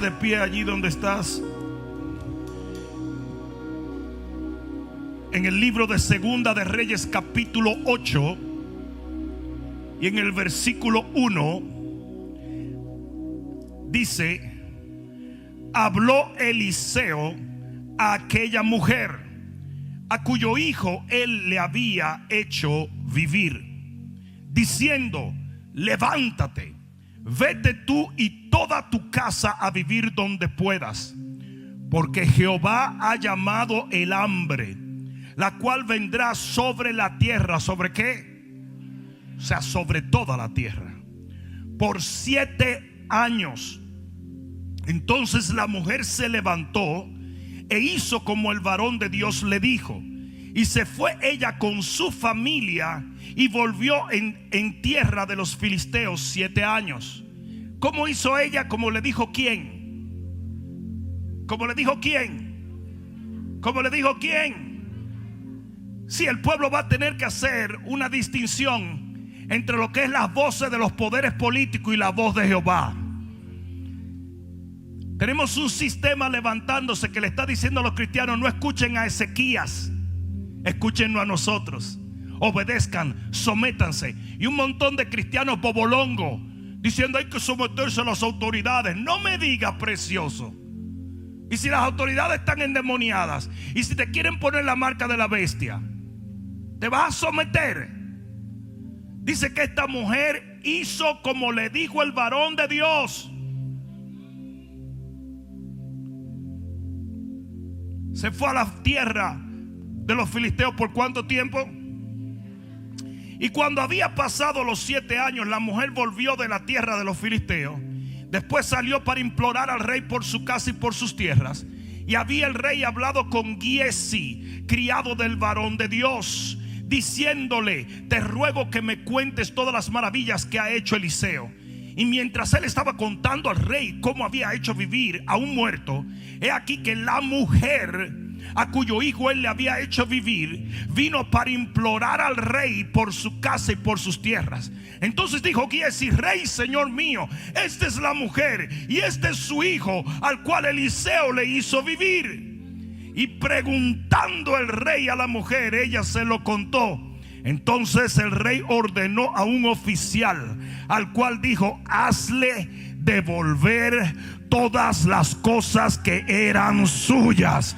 De pie allí donde estás. En el libro de Segunda de Reyes capítulo 8 y en el versículo 1 dice: habló Eliseo a aquella mujer a cuyo hijo él le había hecho vivir, diciendo: levántate, vete tú y toda tu casa a vivir donde puedas, porque Jehová ha llamado el hambre, la cual vendrá sobre la tierra. ¿Sobre qué? O sea, sobre toda la tierra, por 7 años. Entonces la mujer se levantó e hizo como el varón de Dios le dijo, y se fue ella con su familia y volvió en tierra de los filisteos 7 años. ¿Cómo hizo ella? Como le dijo quién. ¿Cómo le dijo quién? ¿Cómo le dijo quién? Si el pueblo va a tener que hacer una distinción entre lo que es las voces de los poderes políticos y la voz de Jehová. Tenemos un sistema levantándose que le está diciendo a los cristianos: no escuchen a Ezequías, escúchenos a nosotros. Obedezcan, sométanse. Y un montón de cristianos bobolongo diciendo: hay que someterse a las autoridades. No me digas, precioso. Y si las autoridades están endemoniadas, y si te quieren poner la marca de la bestia, ¿te vas a someter? Dice que esta mujer hizo como le dijo el varón de Dios. Se fue a la tierra de los filisteos. ¿Por cuánto tiempo? Y cuando había pasado los 7 años, la mujer volvió de la tierra de los filisteos. Después salió para implorar al rey por su casa y por sus tierras. Y había el rey hablado con Giesi, criado del varón de Dios, diciéndole: te ruego que me cuentes todas las maravillas que ha hecho Eliseo. Y mientras él estaba contando al rey cómo había hecho vivir a un muerto, he aquí que la mujer a cuyo hijo él le había hecho vivir vino para implorar al rey por su casa y por sus tierras. Entonces dijo Giesi: rey, señor mío, esta es la mujer y este es su hijo, al cual Eliseo le hizo vivir. Y preguntando el rey a la mujer, ella se lo contó. Entonces el rey ordenó a un oficial, al cual dijo: hazle devolver todas las cosas que eran suyas.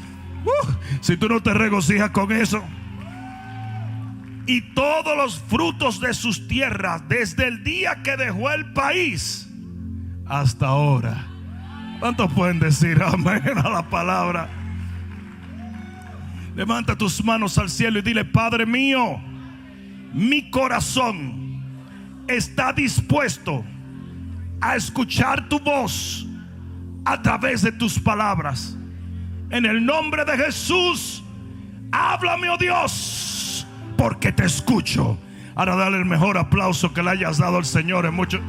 Si tú no te regocijas con eso. Y todos los frutos de sus tierras, desde el día que dejó el país hasta ahora. ¿Cuántos pueden decir amén a la palabra? Levanta tus manos al cielo y dile: Padre mío, mi corazón está dispuesto a escuchar tu voz a través de tus palabras. En el nombre de Jesús, háblame, oh Dios, porque te escucho. Ahora dale el mejor aplauso que le hayas dado al Señor en mucho.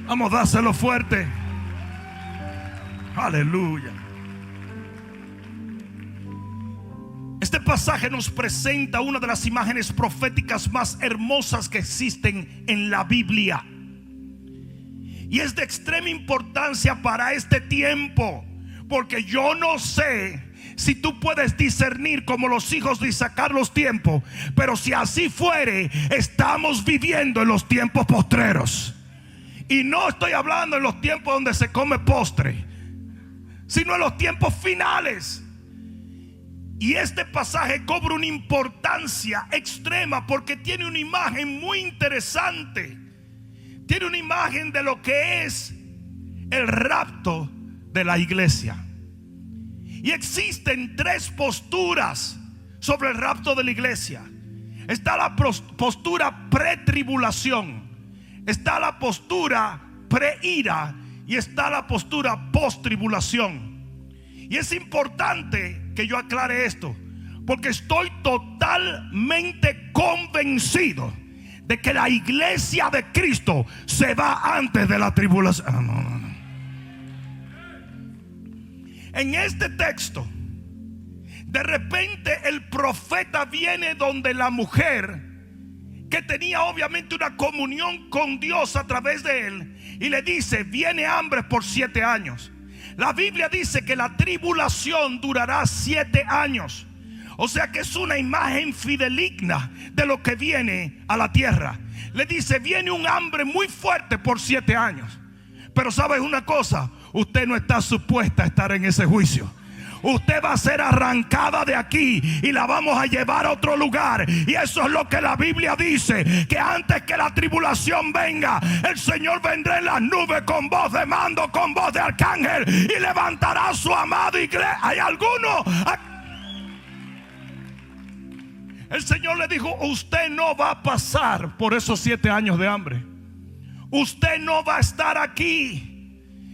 Vamos, dáselo fuerte. Aleluya. Este pasaje nos presenta una de las imágenes proféticas más hermosas que existen en la Biblia. Y es de extrema importancia para este tiempo, porque yo no sé si tú puedes discernir como los hijos de Isaacar los tiempos, pero si así fuere, estamos viviendo en los tiempos postreros. Y no estoy hablando en los tiempos donde se come postre, sino en los tiempos finales. Y este pasaje cobra una importancia extrema porque tiene una imagen muy interesante. Tiene una imagen de lo que es el rapto de la iglesia. Y existen 3 posturas sobre el rapto de la iglesia. Está la postura pre-tribulación, está la postura pre-ira y está la postura post-tribulación. Y es importante que yo aclare esto, porque estoy totalmente convencido de que la iglesia de Cristo se va antes de la tribulación. No. En este texto De repente el profeta viene donde la mujer, que tenía obviamente una comunión con Dios a través de él, y le dice: viene hambre por 7 años. La Biblia dice que la tribulación durará 7 años. O sea que es una imagen fideligna de lo que viene a la tierra. Le dice: viene un hambre muy fuerte por 7 años. Pero ¿sabes una cosa? Usted no está supuesta a estar en ese juicio. Usted va a ser arrancada de aquí y la vamos a llevar a otro lugar. Y eso es lo que la Biblia dice, que antes que la tribulación venga, el Señor vendrá en las nubes con voz de mando, con voz de arcángel, y levantará a su amada iglesia. ¿Hay alguno? El Señor le dijo: usted no va a pasar por esos 7 años de hambre. Usted no va a estar aquí.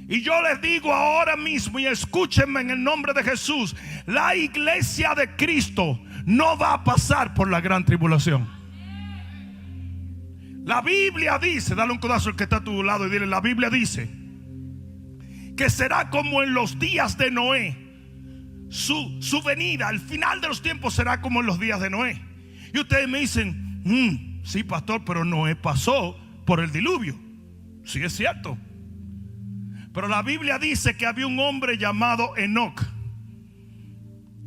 Y yo les digo ahora mismo, y escúchenme en el nombre de Jesús, la iglesia de Cristo no va a pasar por la gran tribulación. La Biblia dice, dale un codazo al que está a tu lado y dile: la Biblia dice que será como en los días de Noé. Su venida, al final de los tiempos, será como en los días de Noé. Y ustedes me dicen: sí, pastor, pero Noé pasó por el diluvio. Sí, es cierto. Pero la Biblia dice que había un hombre llamado Enoc,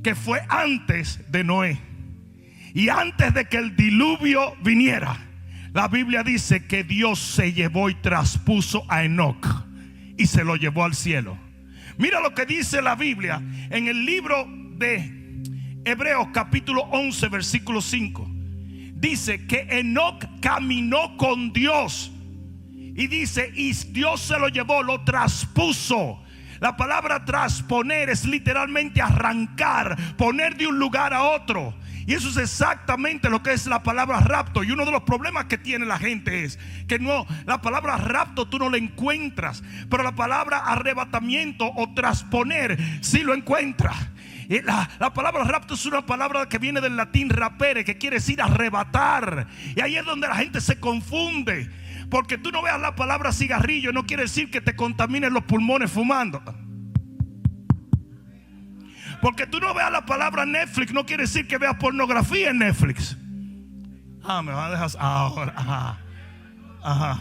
que fue antes de Noé. Y antes de que el diluvio viniera, la Biblia dice que Dios se llevó y traspuso a Enoc y se lo llevó al cielo. Mira lo que dice la Biblia en el libro de Hebreos capítulo 11 versículo 5. Dice que Enoc caminó con Dios. Y dice: y Dios se lo llevó, lo traspuso. La palabra trasponer es literalmente arrancar, poner de un lugar a otro. Y eso es exactamente lo que es la palabra rapto. Y uno de los problemas que tiene la gente es que no, la palabra rapto tú no la encuentras, pero la palabra arrebatamiento o trasponer sí lo encuentras. Y la palabra rapto es una palabra que viene del latín rapere, que quiere decir arrebatar. Y ahí es donde la gente se confunde. Porque tú no veas la palabra cigarrillo, no quiere decir que te contamines los pulmones fumando. Porque tú no veas la palabra Netflix, no quiere decir que veas pornografía en Netflix. Me va a dejar ahora. Ajá.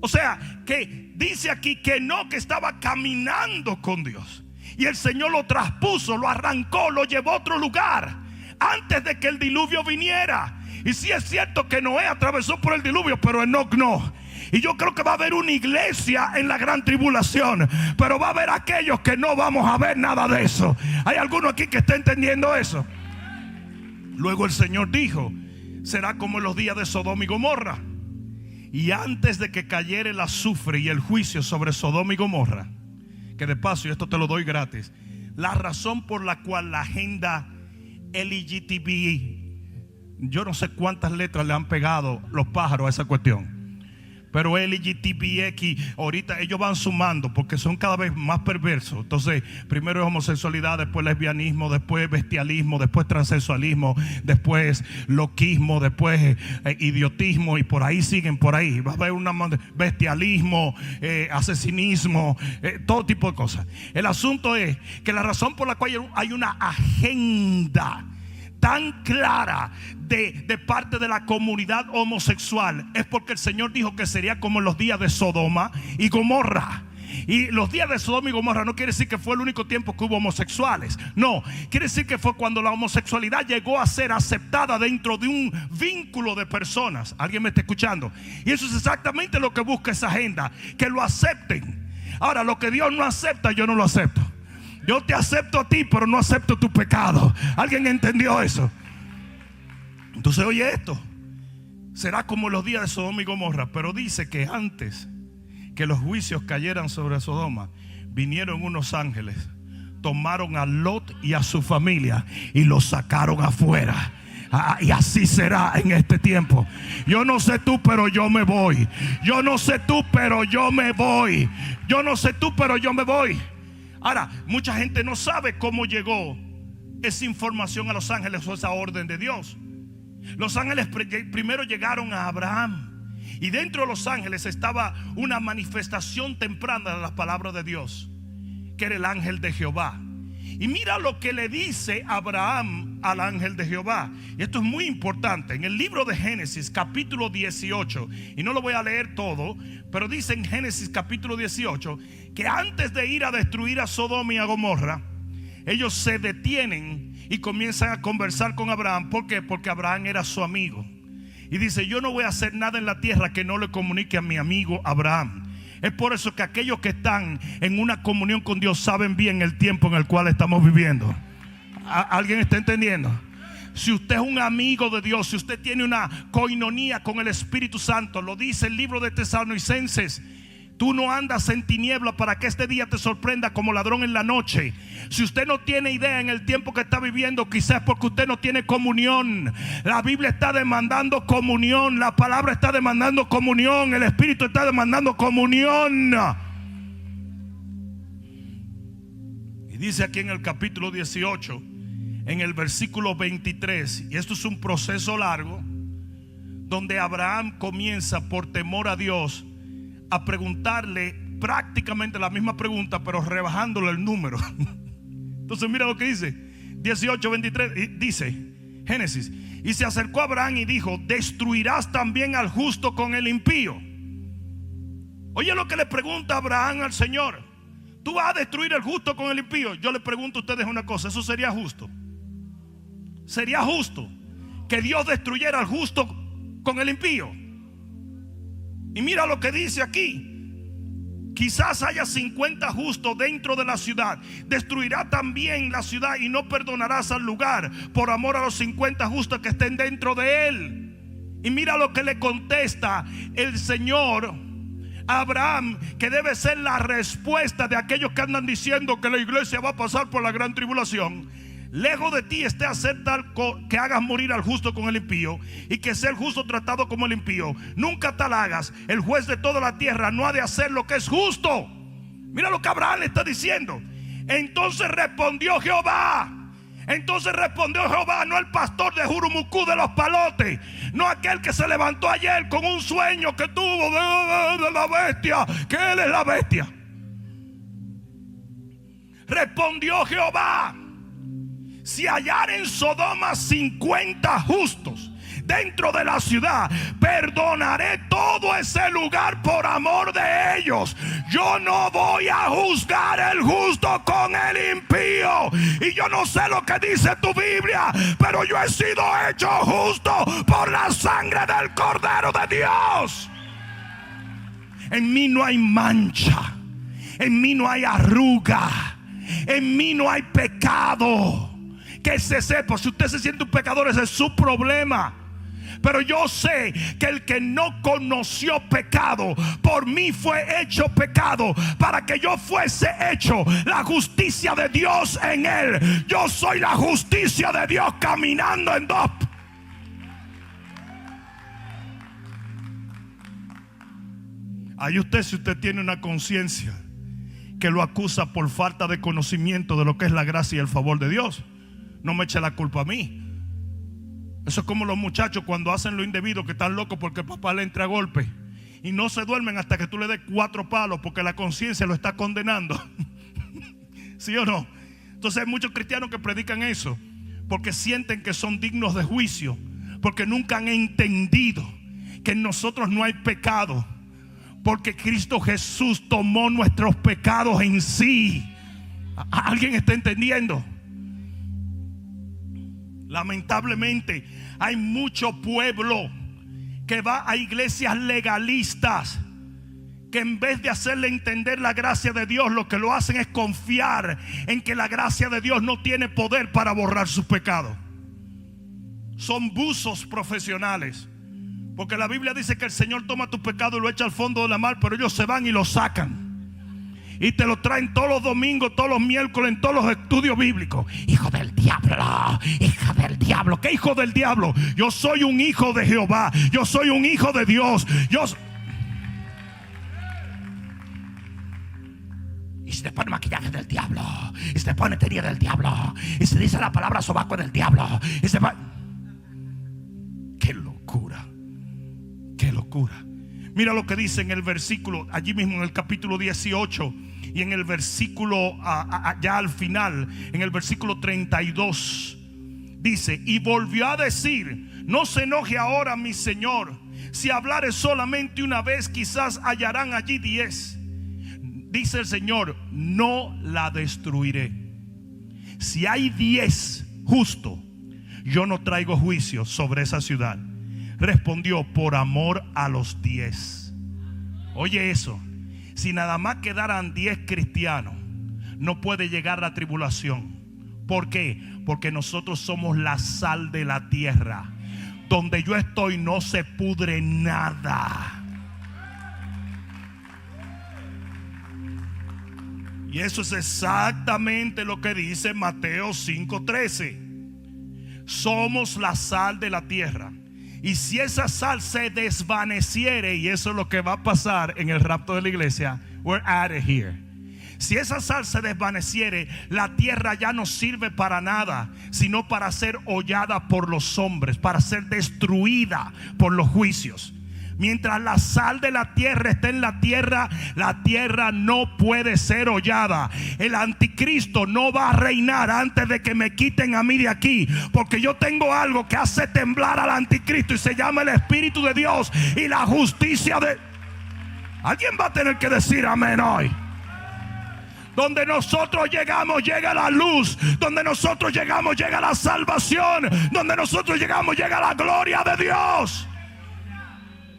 O sea, que dice aquí que no, que estaba caminando con Dios. Y el Señor lo traspuso, lo arrancó, lo llevó a otro lugar antes de que el diluvio viniera. Y sí es cierto que Noé atravesó por el diluvio, pero Enoc no. Y yo creo que va a haber una iglesia en la gran tribulación, pero va a haber aquellos que no vamos a ver nada de eso. ¿Hay alguno aquí que está entendiendo eso? Luego el Señor dijo: será como en los días de Sodoma y Gomorra. Y antes de que cayera el azufre y el juicio sobre Sodoma y Gomorra, que de paso, y esto te lo doy gratis, la razón por la cual la agenda LGTB, yo no sé cuántas letras le han pegado los pájaros a esa cuestión, pero LGTBX, ahorita ellos van sumando porque son cada vez más perversos. Entonces, primero es homosexualidad, después lesbianismo, después bestialismo, después transexualismo, después loquismo, después idiotismo, y por ahí siguen por ahí. Va a haber un bestialismo, asesinismo, todo tipo de cosas. El asunto es que la razón por la cual hay una agenda tan clara de parte de la comunidad homosexual es porque el Señor dijo que sería como en los días de Sodoma y Gomorra. Y los días de Sodoma y Gomorra no quiere decir que fue el único tiempo que hubo homosexuales. No, quiere decir que fue cuando la homosexualidad llegó a ser aceptada dentro de un vínculo de personas. ¿Alguien me está escuchando? Y eso es exactamente lo que busca esa agenda, que lo acepten. Ahora, lo que Dios no acepta, yo no lo acepto. Yo te acepto a ti, pero no acepto tu pecado. ¿Alguien entendió eso? Entonces oye esto: será como los días de Sodoma y Gomorra. Pero dice que antes que los juicios cayeran sobre Sodoma, vinieron unos ángeles, tomaron a Lot y a su familia y los sacaron afuera. Y así será en este tiempo. Yo no sé tú, pero yo me voy. Yo no sé tú, pero yo me voy. Yo no sé tú, pero yo me voy. Ahora, mucha gente no sabe cómo llegó esa información a los ángeles o esa orden de Dios. Los ángeles primero llegaron a Abraham, y dentro de los ángeles estaba una manifestación temprana de las palabras de Dios, que era el ángel de Jehová. Y mira lo que le dice Abraham al ángel de Jehová. Y esto es muy importante. En el libro de Génesis capítulo 18, y no lo voy a leer todo, pero dice en Génesis capítulo 18 que antes de ir a destruir a Sodoma y a Gomorra, ellos se detienen y comienzan a conversar con Abraham. ¿Por qué? Porque Abraham era su amigo. Y dice: yo no voy a hacer nada en la tierra que no le comunique a mi amigo Abraham. Es por eso que aquellos que están en una comunión con Dios saben bien el tiempo en el cual estamos viviendo. ¿Alguien está entendiendo? Si usted es un amigo de Dios, si usted tiene una coinonía con el Espíritu Santo, lo dice el libro de Tesalonicenses: tú no andas en tiniebla para que este día te sorprenda como ladrón en la noche. Si usted no tiene idea en el tiempo que está viviendo, quizás porque usted no tiene comunión. La Biblia está demandando comunión, la palabra está demandando comunión, el Espíritu está demandando comunión. Y dice aquí en el capítulo 18, en el versículo 23, y esto es un proceso largo, donde Abraham comienza por temor a Dios a preguntarle prácticamente la misma pregunta, pero rebajándole el número. Entonces mira lo que dice 18:23, dice Génesis: y se acercó a Abraham y dijo: ¿destruirás también al justo con el impío? Oye lo que le pregunta Abraham al Señor: ¿tú vas a destruir al justo con el impío? Yo le pregunto a ustedes una cosa: ¿eso sería justo? ¿Sería justo que Dios destruyera al justo con el impío? Y mira lo que dice aquí: quizás haya 50 justos dentro de la ciudad. Destruirá también la ciudad y no perdonarás al lugar por amor a los 50 justos que estén dentro de él. Y mira lo que le contesta el Señor a Abraham, que debe ser la respuesta de aquellos que andan diciendo que la iglesia va a pasar por la gran tribulación. Lejos de ti esté hacer tal que hagas morir al justo con el impío, y que sea el justo tratado como el impío. Nunca tal hagas. El juez de toda la tierra no ha de hacer lo que es justo. Mira lo que Abraham le está diciendo. Entonces respondió Jehová, no el pastor de Jurumucú de los Palotes, no aquel que se levantó ayer con un sueño que tuvo de la bestia, que él es la bestia. Respondió Jehová: si hallar en Sodoma 50 justos dentro de la ciudad, perdonaré todo ese lugar por amor de ellos. Yo no voy a juzgar el justo con el impío. Y yo no sé lo que dice tu Biblia, pero yo he sido hecho justo por la sangre del Cordero de Dios. En mí no hay mancha, en mí no hay arruga, en mí no hay pecado. Que se sepa, si usted se siente un pecador, ese es su problema. Pero yo sé que el que no conoció pecado, por mí fue hecho pecado, para que yo fuese hecho la justicia de Dios en él. Yo soy la justicia de Dios caminando en dos. Ahí usted, si usted tiene una conciencia que lo acusa por falta de conocimiento de lo que es la gracia y el favor de Dios, no me eche la culpa a mí. Eso es como los muchachos cuando hacen lo indebido, que están locos porque el papá le entra a golpe y no se duermen hasta que tú le des 4 palos, porque la conciencia lo está condenando. ¿Sí o no? Entonces hay muchos cristianos que predican eso porque sienten que son dignos de juicio, porque nunca han entendido que en nosotros no hay pecado, porque Cristo Jesús tomó nuestros pecados en sí. ¿Alguien está entendiendo? Lamentablemente hay mucho pueblo que va a iglesias legalistas, que en vez de hacerle entender la gracia de Dios, lo que lo hacen es confiar en que la gracia de Dios no tiene poder para borrar sus pecados. Son buzos profesionales, porque la Biblia dice que el Señor toma tu pecado y lo echa al fondo de la mar, pero ellos se van y lo sacan y te lo traen todos los domingos, todos los miércoles, en todos los estudios bíblicos. Hijo del diablo, hija del diablo. ¿Qué hijo del diablo? Yo soy un hijo de Jehová, yo soy un hijo de Dios. Y se te pone maquillaje del diablo, y se te pone teoría del diablo, y se dice la palabra sobaco del diablo, y se va. Qué locura, qué locura. Mira lo que dice en el versículo, allí mismo en el capítulo 18 Y en el versículo, ya al final, en el versículo 32, dice: y volvió a decir: no se enoje ahora mi señor, si hablare solamente una vez, quizás hallarán allí 10. Dice el Señor: no la destruiré. Si hay 10 justos, yo no traigo juicio sobre esa ciudad. Respondió: por amor a los 10. Oye eso. Si nada más quedaran 10 cristianos, no puede llegar la tribulación. ¿Por qué? Porque nosotros somos la sal de la tierra. Donde yo estoy no se pudre nada. Y eso es exactamente lo que dice Mateo 5:13. Somos la sal de la tierra. Y si esa sal se desvaneciere, y eso es lo que va a pasar en el rapto de la iglesia, we're out of here. Si esa sal se desvaneciere, la tierra ya no sirve para nada, sino para ser hollada por los hombres, para ser destruida por los juicios. Mientras la sal de la tierra esté en la tierra no puede ser hollada. El anticristo no va a reinar antes de que me quiten a mí de aquí, porque yo tengo algo que hace temblar al anticristo y se llama el Espíritu de Dios y la justicia de... Alguien va a tener que decir amén hoy. Donde nosotros llegamos llega la luz. Donde nosotros llegamos llega la salvación. Donde nosotros llegamos llega la gloria de Dios.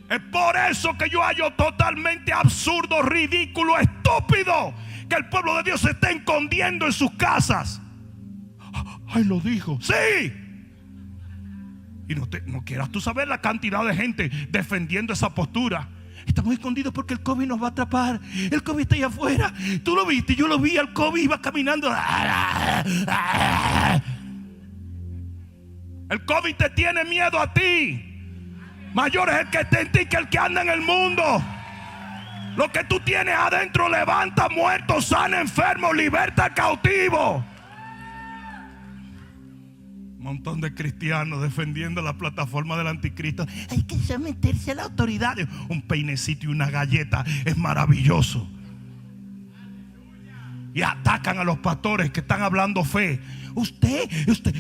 Es por eso que yo hallo totalmente absurdo, ridículo, estúpido que el pueblo de Dios se esté escondiendo en sus casas. Ay, lo dijo. Sí. Y no quieras tú saber la cantidad de gente defendiendo esa postura. Estamos escondidos porque el COVID nos va a atrapar. El COVID está allá afuera. Tú lo viste, yo lo vi. El COVID iba caminando. El COVID te tiene miedo a ti. Mayor es el que está en ti que el que anda en el mundo. Lo que tú tienes adentro levanta muertos, sana enfermos, liberta cautivos. Un montón de cristianos defendiendo la plataforma del anticristo. Hay que someterse a la autoridad. Un peinecito y una galleta es maravilloso. Y atacan a los pastores que están hablando fe. Usted,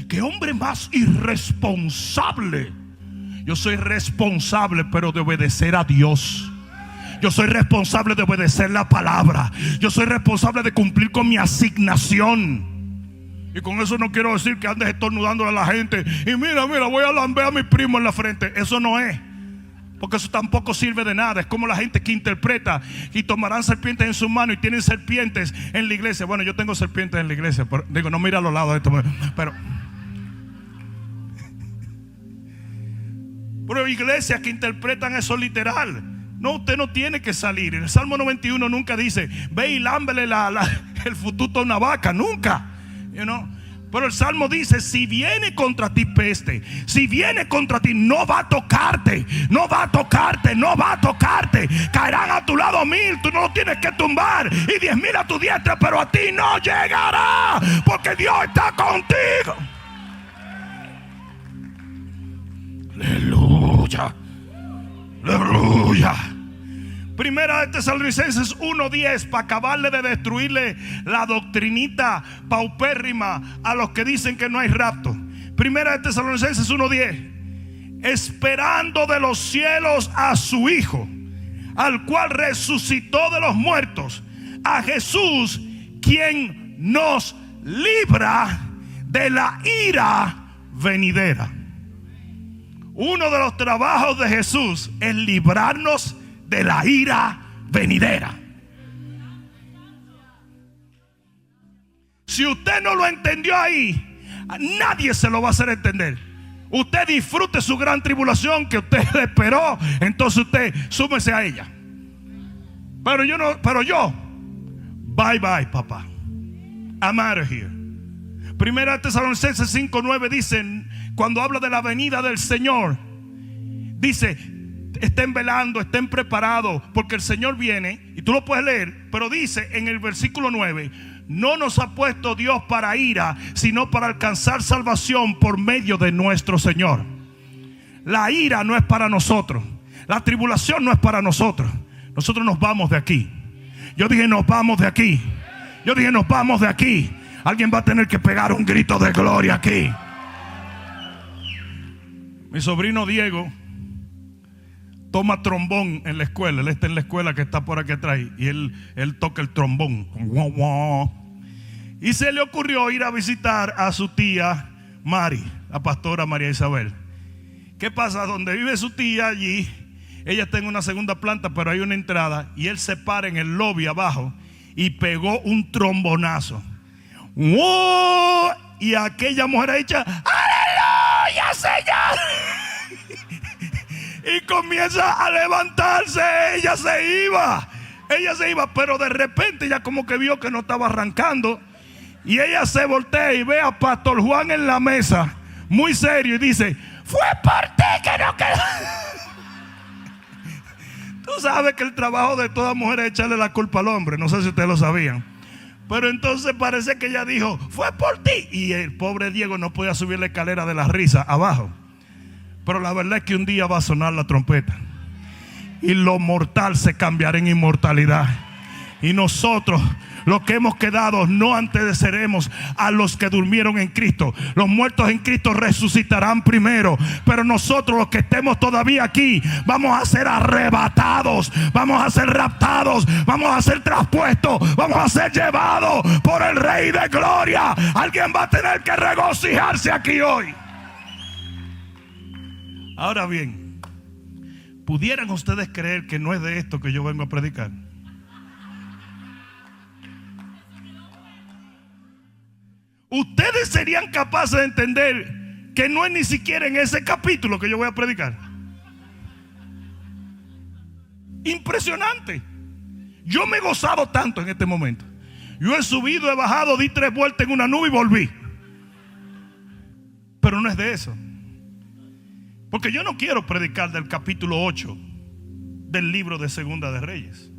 qué hombre más irresponsable. Yo soy responsable, pero de obedecer a Dios. Yo soy responsable de obedecer la palabra. Yo soy responsable de cumplir con mi asignación. Y con eso no quiero decir que andes estornudándole a la gente. Y mira, voy a lamber a mi primo en la frente. Eso no es. Porque eso tampoco sirve de nada. Es como la gente que interpreta y tomarán serpientes en sus manos y tienen serpientes en la iglesia. Bueno, yo tengo serpientes en la iglesia, pero digo, no mira a los lados de esto. Pero iglesias que interpretan eso literal. No, usted no tiene que salir. El Salmo 91 nunca dice: ve y lámbele el fututo a una vaca. Nunca. Pero el Salmo dice: si viene contra ti peste, si viene contra ti, no va a tocarte. No va a tocarte, no va a tocarte. Caerán a tu lado 1000, tú no lo tienes que tumbar, y 10,000 a tu diestra, pero a ti no llegará, porque Dios está contigo. Aleluya. Aleluya. Primera de Tesalonicenses 1:10, para acabarle de destruirle la doctrinita paupérrima a los que dicen que no hay rapto. Primera de Tesalonicenses 1:10, esperando de los cielos a su Hijo, al cual resucitó de los muertos, a Jesús, quien nos libra de la ira venidera. Uno de los trabajos de Jesús es librarnos de la ira venidera. Si usted no lo entendió ahí, nadie se lo va a hacer entender. Usted disfrute su gran tribulación que usted le esperó, entonces usted súmese a ella. Pero yo, bye bye, papá. I'm out of here. Primera Tesalonicenses 5:9 dicen, cuando habla de la venida del Señor, dice: estén velando, estén preparados, porque el Señor viene. Y tú lo puedes leer, pero dice en el versículo 9: no nos ha puesto Dios para ira, sino para alcanzar salvación por medio de nuestro Señor. La ira no es para nosotros, la tribulación no es para nosotros. Nosotros nos vamos de aquí. Yo dije, nos vamos de aquí. Yo dije, nos vamos de aquí. Alguien va a tener que pegar un grito de gloria aquí. Mi sobrino Diego toma trombón en la escuela. Él está en la escuela que está por aquí atrás. Y él toca el trombón. Y se le ocurrió ir a visitar a su tía Mari, la pastora María Isabel. ¿Qué pasa? Donde vive su tía allí, ella está en una segunda planta, pero hay una entrada. Y él se para en el lobby abajo y pegó un trombonazo. ¡Wow! Y aquella mujer ha dicho: ¡Aleluya, Señor! Y comienza a levantarse. Ella se iba, pero de repente ella como que vio que no estaba arrancando. Y ella se voltea y ve a Pastor Juan en la mesa, muy serio, y dice: fue por ti que no quedó. Tú sabes que el trabajo de toda mujer es echarle la culpa al hombre. No sé si ustedes lo sabían. Pero entonces parece que ella dijo: fue por ti. Y el pobre Diego no podía subir la escalera de la risa abajo. Pero la verdad es que un día va a sonar la trompeta y lo mortal se cambiará en inmortalidad. Y nosotros, los que hemos quedado, no antecederemos a los que durmieron en Cristo. Los muertos en Cristo resucitarán primero, pero nosotros, los que estemos todavía aquí, vamos a ser arrebatados, vamos a ser raptados, vamos a ser traspuestos, vamos a ser llevados por el Rey de Gloria. Alguien va a tener que regocijarse aquí hoy. Ahora bien, ¿pudieran ustedes creer que no es de esto que yo vengo a predicar? Ustedes serían capaces de entender que no es ni siquiera en ese capítulo que yo voy a predicar. Impresionante. Yo me he gozado tanto en este momento. Yo he subido, he bajado, di 3 vueltas en una nube y volví. Pero no es de eso. Porque yo no quiero predicar del capítulo 8 del libro de Segunda de Reyes.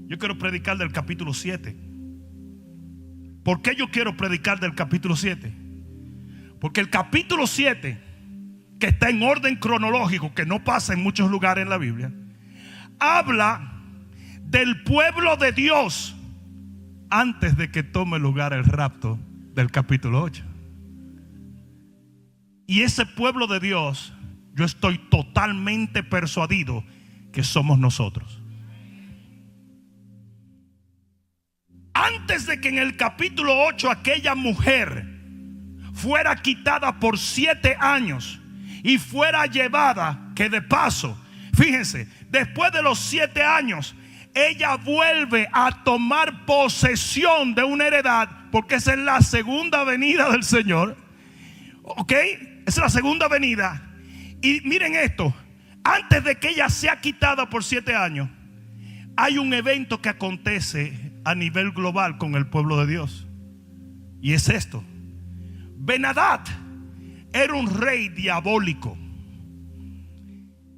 Yo quiero predicar del capítulo 7. ¿Por qué yo quiero predicar del capítulo 7? Porque el capítulo 7, que está en orden cronológico, que no pasa en muchos lugares en la Biblia, habla del pueblo de Dios antes de que tome lugar el rapto del capítulo 8. Y ese pueblo de Dios, yo estoy totalmente persuadido que somos nosotros. Antes de que en el capítulo 8 aquella mujer fuera quitada por 7 años y fuera llevada, que de paso, fíjense, después de los 7 años, ella vuelve a tomar posesión de una heredad, porque esa es la segunda venida del Señor. ¿Ok? Esa es la segunda venida. Y miren esto: antes de que ella sea quitada por 7 años, hay un evento que acontece a nivel global con el pueblo de Dios. Y es esto: Ben-Hadad era un rey diabólico.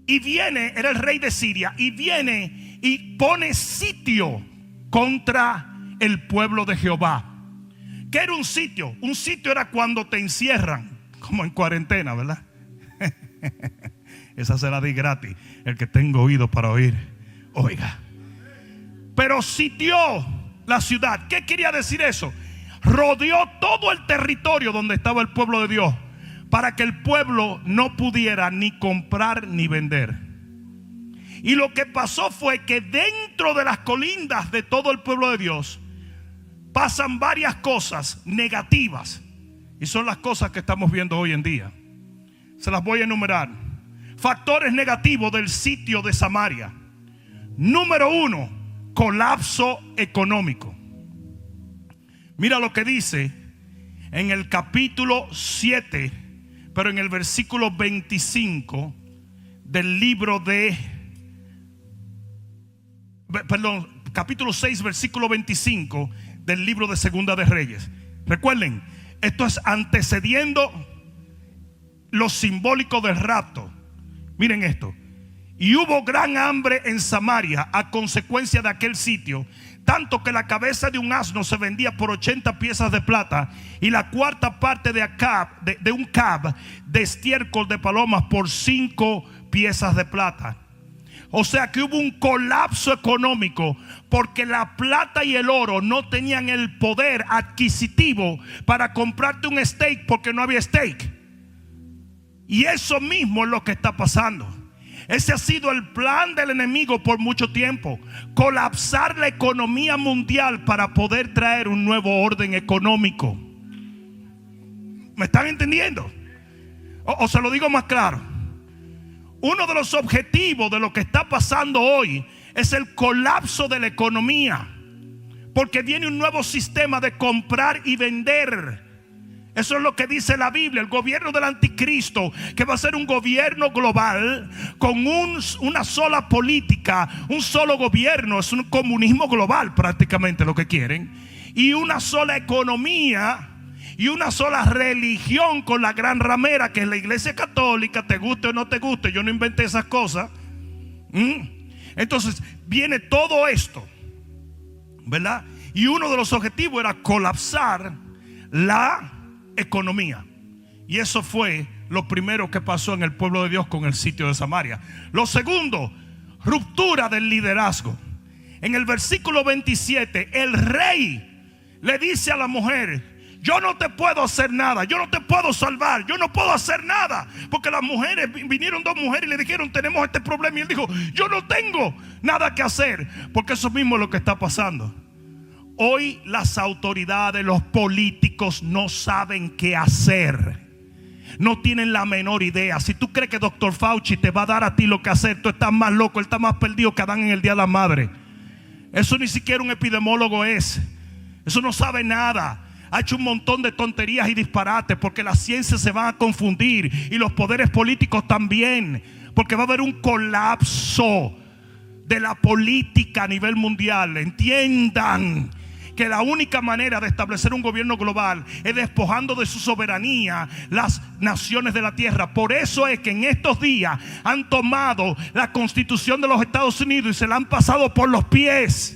Y viene, era el rey de Siria, y viene y pone sitio contra el pueblo de Jehová. ¿Qué era un sitio? Un sitio era cuando te encierran, como en cuarentena, ¿verdad? Esa se la di gratis. El que tenga oído para oír, oiga. Pero sitió la ciudad. ¿Qué quería decir eso? Rodeó todo el territorio donde estaba el pueblo de Dios, para que el pueblo no pudiera ni comprar ni vender. Y lo que pasó fue que dentro de las colindas de todo el pueblo de Dios pasan varias cosas negativas. Y son las cosas que estamos viendo hoy en día. Se las voy a enumerar. Factores negativos del sitio de Samaria. Número 1, colapso económico. Mira lo que dice en el capítulo 7, pero en el versículo 25 del libro de, capítulo 6, versículo 25 del libro de Segunda de Reyes. Recuerden, esto es antecediendo lo simbólico del rapto. Miren esto: y hubo gran hambre en Samaria a consecuencia de aquel sitio, tanto que la cabeza de un asno se vendía por 80 piezas de plata, y la cuarta parte de un cab de estiércol de palomas por 5 piezas de plata. O sea que hubo un colapso económico porque la plata y el oro no tenían el poder adquisitivo para comprarte un steak porque no había steak. Y eso mismo es lo que está pasando. Ese ha sido el plan del enemigo por mucho tiempo: colapsar la economía mundial para poder traer un nuevo orden económico. ¿Me están entendiendo? O se lo digo más claro. Uno de los objetivos de lo que está pasando hoy es el colapso de la economía, porque viene un nuevo sistema de comprar y vender. Eso es lo que dice la Biblia. El gobierno del anticristo, que va a ser un gobierno global con una sola política, un solo gobierno. Es un comunismo global prácticamente lo que quieren. Y una sola economía y una sola religión con la gran ramera que es la iglesia católica. Te guste o no te guste, yo no inventé esas cosas. Entonces viene todo esto, ¿verdad? Y uno de los objetivos era colapsar la economía. Y eso fue lo primero que pasó en el pueblo de Dios con el sitio de Samaria. Lo segundo, ruptura del liderazgo. En el versículo 27, el rey le dice a la mujer: yo no te puedo hacer nada, yo no te puedo salvar, yo no puedo hacer nada. Porque las mujeres, vinieron dos mujeres y le dijeron: tenemos este problema. Y él dijo: yo no tengo nada que hacer. Porque eso mismo es lo que está pasando. Hoy las autoridades, los políticos no saben qué hacer. No tienen la menor idea. Si tú crees que Dr. Fauci te va a dar a ti lo que hacer, tú estás más loco, él está más perdido que Adán en el día de la madre. Eso ni siquiera un epidemiólogo es. Eso no sabe nada. Ha hecho un montón de tonterías y disparates, porque las ciencias se van a confundir y los poderes políticos también, porque va a haber un colapso de la política a nivel mundial. Entiendan que la única manera de establecer un gobierno global es despojando de su soberanía las naciones de la tierra. Por eso es que en estos días han tomado la Constitución de los Estados Unidos y se la han pasado por los pies.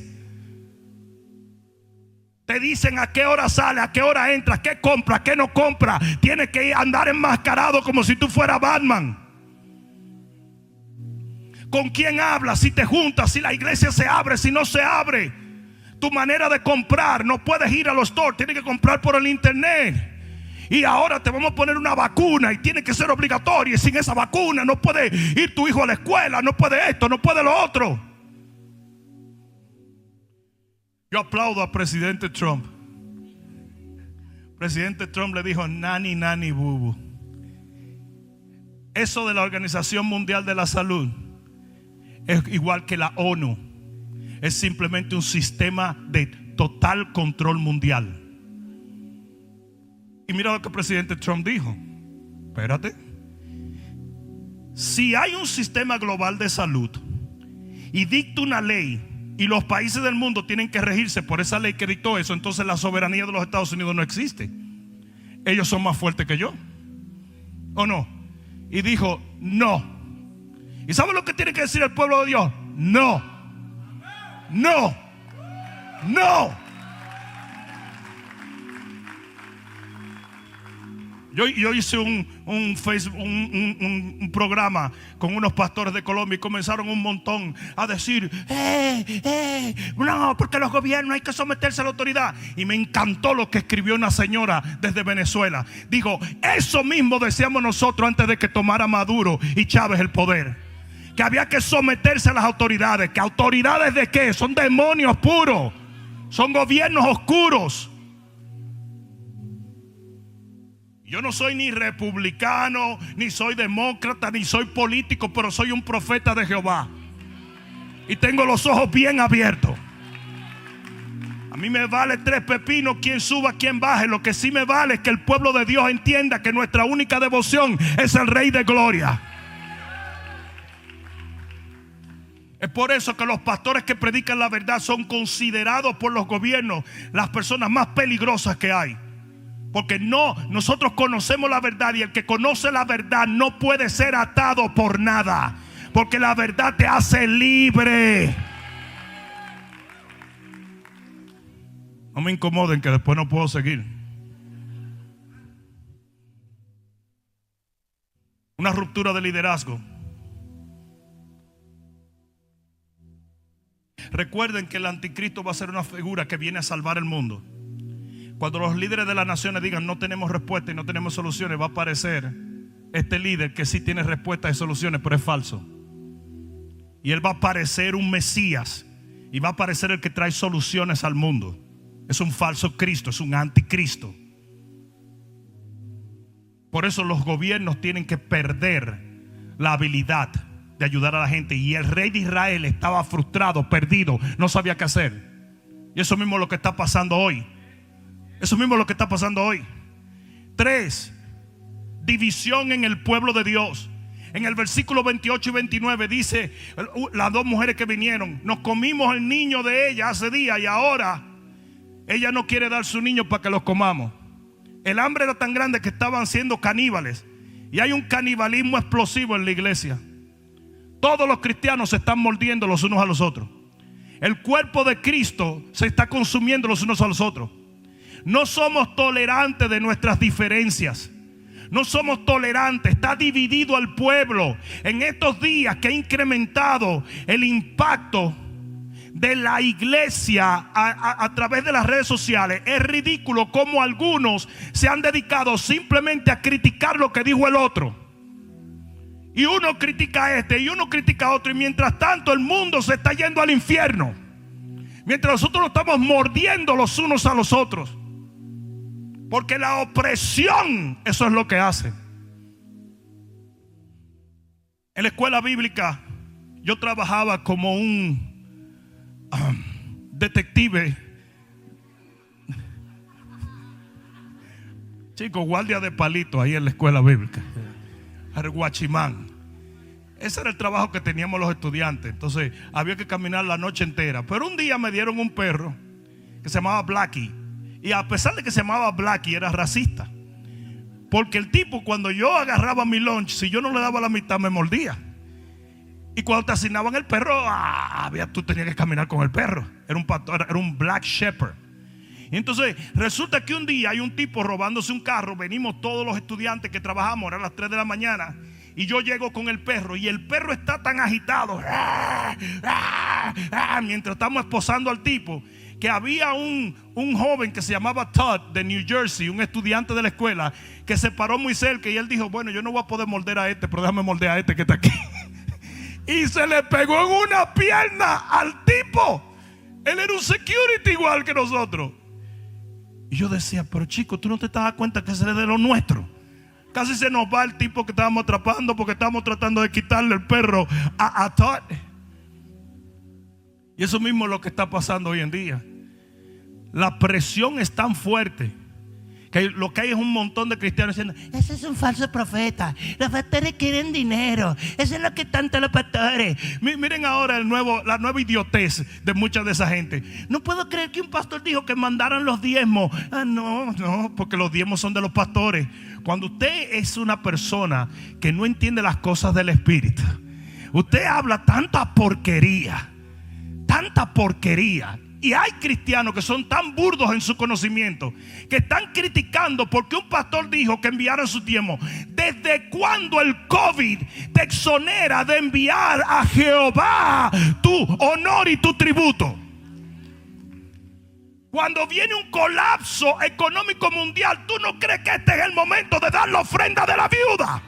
Te dicen a qué hora sale, a qué hora entra, qué compra, qué no compra. Tienes que andar enmascarado como si tú fueras Batman. ¿Con quién hablas? Si te juntas, si la iglesia se abre, si no se abre. Tu manera de comprar, no puedes ir a los stores, tienes que comprar por el internet. Y ahora te vamos a poner una vacuna y tiene que ser obligatoria. Y sin esa vacuna no puede ir tu hijo a la escuela, no puede esto, no puede lo otro. Yo aplaudo al presidente Trump. Presidente Trump le dijo: nani, nani, bubu. Eso de la Organización Mundial de la Salud es igual que la ONU. Es simplemente un sistema de total control mundial. Y mira lo que el presidente Trump dijo. Espérate. Si hay un sistema global de salud y dicta una ley, y los países del mundo tienen que regirse por esa ley que dictó eso, entonces la soberanía de los Estados Unidos no existe. Ellos son más fuertes que yo, ¿o no? Y dijo: no. ¿Y sabe lo que tiene que decir el pueblo de Dios? No. No. No. Yo hice un Facebook, un programa con unos pastores de Colombia, y comenzaron un montón a decir: no, porque los gobiernos hay que someterse a la autoridad. Y me encantó lo que escribió una señora desde Venezuela. Dijo: eso mismo decíamos nosotros antes de que tomara Maduro y Chávez el poder, que había que someterse a las autoridades. ¿Que autoridades de qué? Son demonios puros, son gobiernos oscuros. Yo no soy ni republicano, ni soy demócrata, ni soy político, pero soy un profeta de Jehová y tengo los ojos bien abiertos. A mí me vale tres pepinos quién suba, quién baje. Lo que sí me vale es que el pueblo de Dios entienda que nuestra única devoción es el Rey de Gloria. Es por eso que los pastores que predican la verdad son considerados por los gobiernos las personas más peligrosas que hay. Porque nosotros conocemos la verdad, y el que conoce la verdad no puede ser atado por nada, porque la verdad te hace libre. No me incomoden, que después no puedo seguir. Una ruptura de liderazgo. Recuerden que el anticristo va a ser una figura que viene a salvar el mundo. Cuando los líderes de las naciones digan no tenemos respuesta y no tenemos soluciones, va a aparecer este líder que sí tiene respuestas y soluciones, pero es falso. Y él va a aparecer un Mesías y va a aparecer el que trae soluciones al mundo. Es un falso Cristo, es un anticristo. Por eso los gobiernos tienen que perder la habilidad de ayudar a la gente. Y el rey de Israel estaba frustrado, perdido, no sabía qué hacer. Y eso mismo es lo que está pasando hoy. Eso mismo es lo que está pasando hoy. 3. División en el pueblo de Dios. En el versículo 28 y 29 dice, las dos mujeres que vinieron, nos comimos el niño de ella hace días y ahora ella no quiere dar su niño para que los comamos. El hambre era tan grande que estaban siendo caníbales. Y hay un canibalismo explosivo en la iglesia. Todos los cristianos se están mordiendo los unos a los otros. El cuerpo de Cristo se está consumiendo los unos a los otros. No somos tolerantes de nuestras diferencias. No somos tolerantes. Está dividido al pueblo. En estos días que ha incrementado el impacto de la iglesia a través de las redes sociales, es ridículo cómo algunos se han dedicado simplemente a criticar lo que dijo el otro. Y uno critica a este y uno critica a otro, y mientras tanto el mundo se está yendo al infierno, mientras nosotros nos estamos mordiendo los unos a los otros. Porque la opresión, eso es lo que hace. En la escuela bíblica yo trabajaba como un detective, chicos, guardia de palito ahí en la escuela bíblica, el guachimán. Ese era el trabajo que teníamos los estudiantes. Entonces había que caminar la noche entera. Pero un día me dieron un perro que se llamaba Blackie. Y a pesar de que se llamaba Blackie, era racista. Porque el tipo, cuando yo agarraba mi lunch, si yo no le daba la mitad, me mordía. Y cuando te asignaban el perro, tú tenías que caminar con el perro. Era un pastor, era un Black Shepherd. Y entonces resulta que un día hay un tipo robándose un carro. Venimos todos los estudiantes que trabajamos, eran las 3 de la mañana. Y yo llego con el perro y el perro está tan agitado mientras estamos esposando al tipo, que había un joven que se llamaba Todd de New Jersey, un estudiante de la escuela, que se paró muy cerca y él dijo, bueno, yo no voy a poder morder a este, pero déjame morder a este que está aquí. Y se le pegó en una pierna al tipo. Él era un security igual que nosotros. Y yo decía, pero chico, tú no te das cuenta que ese es de lo nuestro. Casi se nos va el tipo que estábamos atrapando porque estábamos tratando de quitarle el perro a Todd. Y eso mismo es lo que está pasando hoy en día. La presión es tan fuerte que lo que hay es un montón de cristianos diciendo, ese es un falso profeta, los pastores quieren dinero, eso es lo que tanto los pastores. Miren ahora la nueva idiotez de mucha de esa gente. No puedo creer que un pastor dijo que mandaran los diezmos. No, porque los diezmos son de los pastores. Cuando usted es una persona que no entiende las cosas del Espíritu, usted habla tanta porquería. Y hay cristianos que son tan burdos en su conocimiento que están criticando porque un pastor dijo que enviaran su diezmo. ¿Desde cuándo el COVID te exonera de enviar a Jehová tu honor y tu tributo? Cuando viene un colapso económico mundial, ¿tú no crees que este es el momento de dar la ofrenda de la viuda?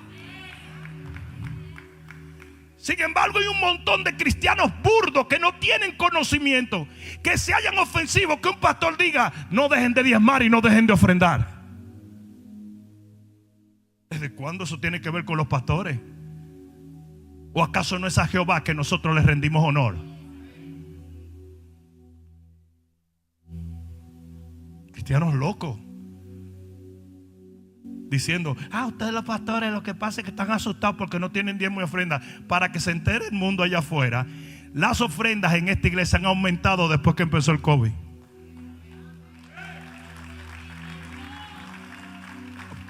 Sin embargo, hay un montón de cristianos burdos que no tienen conocimiento, que se hayan ofensivos, que un pastor diga, no dejen de diezmar y no dejen de ofrendar. ¿Desde cuándo eso tiene que ver con los pastores? ¿O acaso no es a Jehová que nosotros le rendimos honor? Cristianos locos diciendo, ustedes los pastores, lo que pasa es que están asustados porque no tienen diezmo y ofrenda. Para que se entere el mundo allá afuera, las ofrendas en esta iglesia han aumentado después que empezó el COVID.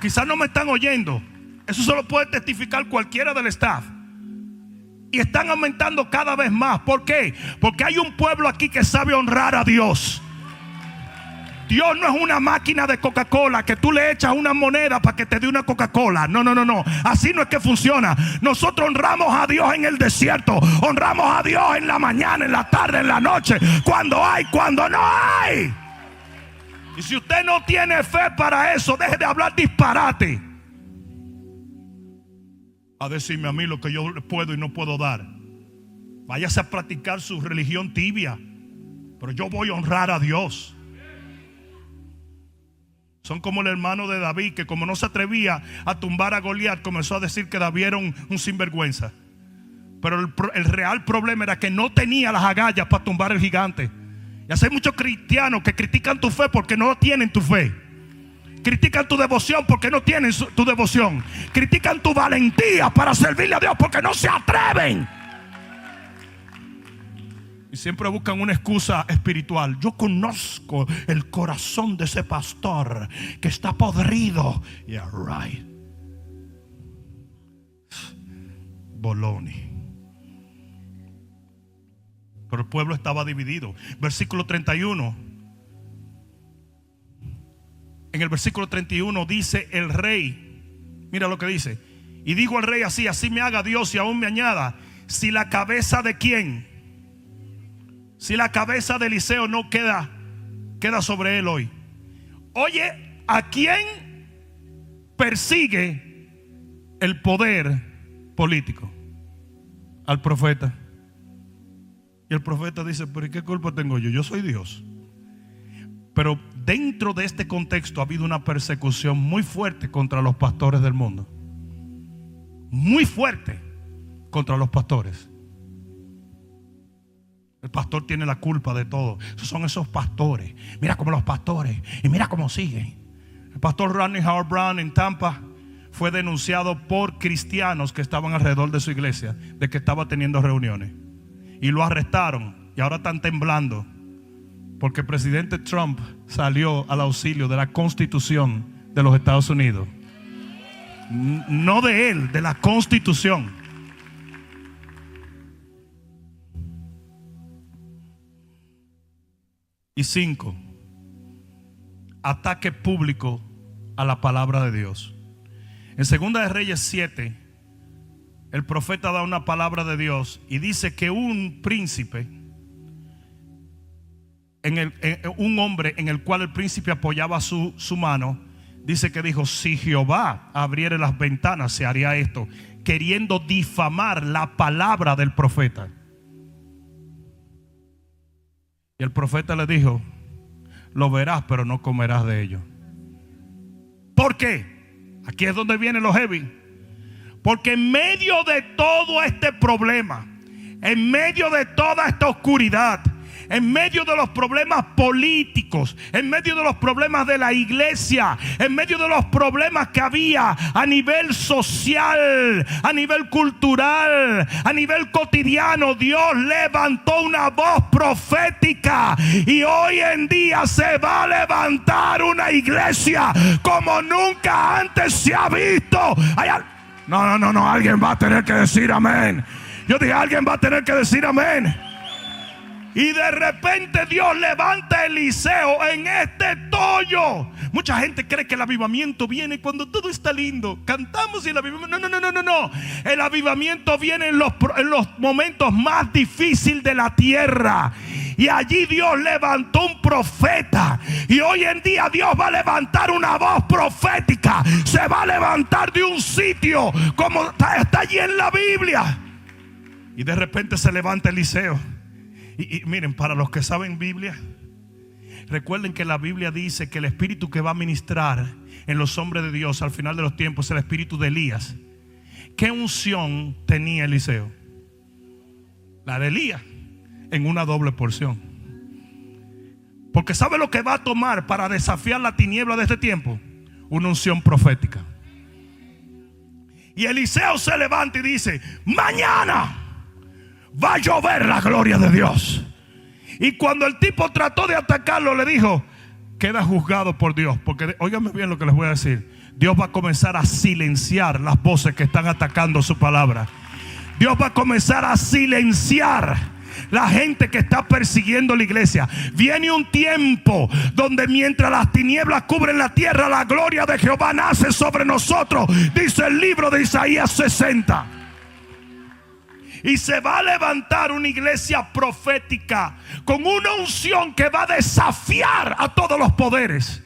Quizás no me están oyendo. Eso solo puede testificar cualquiera del staff. Y están aumentando cada vez más. ¿Por qué? Porque hay un pueblo aquí que sabe honrar a Dios. Dios no es una máquina de Coca-Cola que tú le echas una moneda para que te dé una Coca-Cola. No, no, no, no. Así no es que funciona. Nosotros honramos a Dios en el desierto. Honramos a Dios en la mañana, en la tarde, en la noche. Cuando hay, cuando no hay. Y si usted no tiene fe para eso, deje de hablar disparate. A decirme a mí lo que yo puedo y no puedo dar. Váyase a practicar su religión tibia. Pero yo voy a honrar a Dios. Son como el hermano de David, que como no se atrevía a tumbar a Goliat, comenzó a decir que David era un sinvergüenza. Pero el real problema era que no tenía las agallas para tumbar el gigante. Y así hay muchos cristianos que critican tu fe porque no tienen tu fe. Critican tu devoción porque no tienen tu devoción. Critican tu valentía para servirle a Dios porque no se atreven. Y siempre buscan una excusa espiritual. Yo conozco el corazón de ese pastor que está podrido. Yeah, right. Boloni. Pero el pueblo estaba dividido. Versículo 31. En el versículo 31 dice el rey. Mira lo que dice. Y dijo el rey así: así me haga Dios y aún me añada, si la cabeza de quién, si la cabeza de Eliseo no queda sobre él hoy. Oye, ¿a quién persigue el poder político? Al profeta. Y el profeta dice: pero ¿y qué culpa tengo yo? Yo soy Dios. Pero dentro de este contexto ha habido una persecución muy fuerte contra los pastores del mundo. Muy fuerte contra los pastores. El pastor tiene la culpa de todo. Son esos pastores. Mira cómo los pastores. Y mira cómo siguen. El pastor Rodney Howard-Browne en Tampa fue denunciado por cristianos que estaban alrededor de su iglesia de que estaba teniendo reuniones. Y lo arrestaron. Y ahora están temblando porque el presidente Trump salió al auxilio de la Constitución de los Estados Unidos. No de él, de la Constitución. Y 5, ataque público a la palabra de Dios. En 2 de Reyes 7, el profeta da una palabra de Dios y dice que un príncipe, un hombre en el cual el príncipe apoyaba su mano, dice que dijo: si Jehová abriere las ventanas, se haría esto, queriendo difamar la palabra del profeta. Y el profeta le dijo: lo verás, pero no comerás de ello. ¿Por qué? Aquí es donde viene lo heavy. Porque en medio de todo este problema, en medio de toda esta oscuridad, en medio de los problemas políticos, en medio de los problemas de la iglesia, en medio de los problemas que había a nivel social, a nivel cultural, a nivel cotidiano, Dios levantó una voz profética. Y hoy en día se va a levantar una iglesia como nunca antes se ha visto. No, alguien va a tener que decir amén. Yo dije, alguien va a tener que decir amén. Y de repente Dios levanta a Eliseo en este tollo. Mucha gente cree que el avivamiento viene cuando todo está lindo. Cantamos y el avivamiento. No. El avivamiento viene en los momentos más difíciles de la tierra. Y allí Dios levantó un profeta. Y hoy en día Dios va a levantar una voz profética. Se va a levantar de un sitio como está allí en la Biblia. Y de repente se levanta Eliseo. Y miren, para los que saben Biblia, recuerden que la Biblia dice que el espíritu que va a ministrar en los hombres de Dios al final de los tiempos es el espíritu de Elías. ¿Qué unción tenía Eliseo? La de Elías, en una doble porción. Porque ¿sabe lo que va a tomar para desafiar la tiniebla de este tiempo? Una unción profética. Y Eliseo se levanta y dice: mañana va a llover la gloria de Dios. Y cuando el tipo trató de atacarlo, le dijo: queda juzgado por Dios. Porque óigame bien lo que les voy a decir. Dios va a comenzar a silenciar las voces que están atacando su palabra. Dios va a comenzar a silenciar la gente que está persiguiendo la iglesia. Viene un tiempo donde mientras las tinieblas cubren la tierra, la gloria de Jehová nace sobre nosotros, dice el libro de Isaías 60. Y se va a levantar una iglesia profética con una unción que va a desafiar a todos los poderes.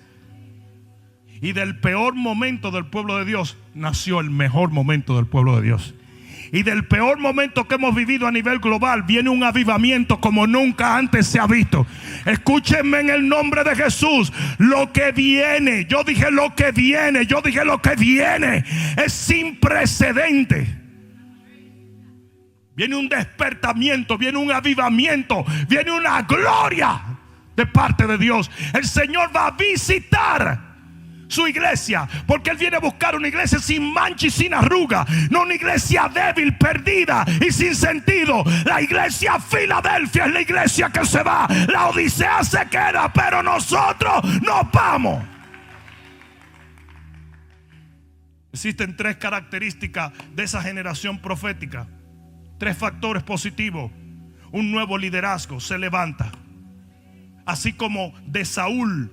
Y del peor momento del pueblo de Dios nació el mejor momento del pueblo de Dios. Y del peor momento que hemos vivido a nivel global viene un avivamiento como nunca antes se ha visto. Escúchenme en el nombre de Jesús. Lo que viene, yo dije lo que viene, es sin precedente. Viene un despertamiento, viene un avivamiento, viene una gloria de parte de Dios. El Señor va a visitar su iglesia, porque Él viene a buscar una iglesia sin mancha y sin arruga, no una iglesia débil, perdida y sin sentido. La iglesia Filadelfia es la iglesia que se va. La Odisea se queda, pero nosotros nos vamos. Existen tres características de esa generación profética. Tres factores positivos. Un nuevo liderazgo se levanta, así como de Saúl,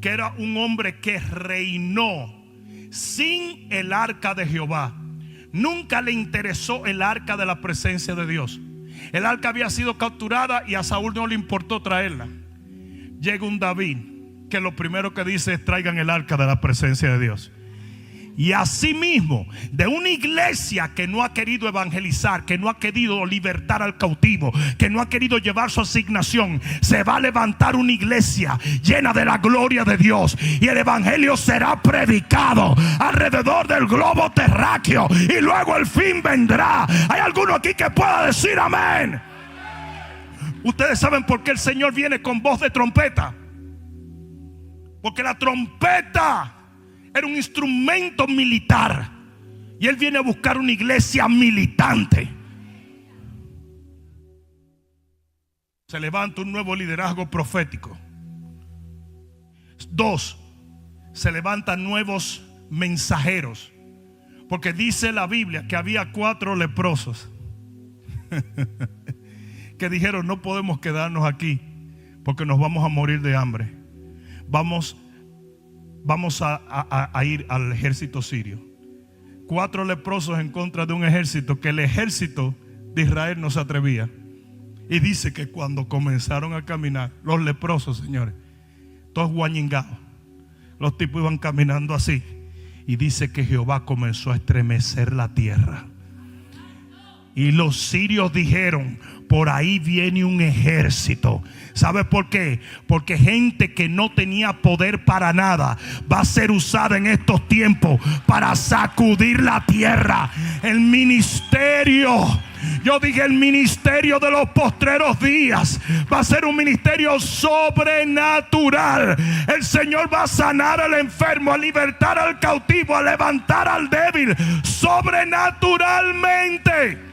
que era un hombre que reinó sin el arca de Jehová. Nunca le interesó el arca de la presencia de Dios. El arca había sido capturada y a Saúl no le importó traerla. Llega un David que lo primero que dice es: traigan el arca de la presencia de Dios. Y asimismo, de una iglesia que no ha querido evangelizar, que no ha querido libertar al cautivo, que no ha querido llevar su asignación, se va a levantar una iglesia llena de la gloria de Dios. Y el evangelio será predicado alrededor del globo terráqueo. Y luego el fin vendrá. ¿Hay alguno aquí que pueda decir amén? Ustedes saben por qué el Señor viene con voz de trompeta. Porque la trompeta era un instrumento militar. Y Él viene a buscar una iglesia militante. Se levanta un nuevo liderazgo profético. 2. Se levantan nuevos mensajeros. Porque dice la Biblia que había 4 leprosos que dijeron: no podemos quedarnos aquí porque nos vamos a morir de hambre. Vamos a ir al ejército sirio. 4 leprosos en contra de un ejército que el ejército de Israel no se atrevía. Y dice que cuando comenzaron a caminar, los leprosos, señores, todos guañingados, los tipos iban caminando así. Y dice que Jehová comenzó a estremecer la tierra. Y los sirios dijeron: por ahí viene un ejército. ¿Sabe por qué? Porque gente que no tenía poder para nada va a ser usada en estos tiempos para sacudir la tierra. El ministerio, yo dije el ministerio de los postreros días, va a ser un ministerio sobrenatural. El Señor va a sanar al enfermo, a libertar al cautivo, a levantar al débil sobrenaturalmente.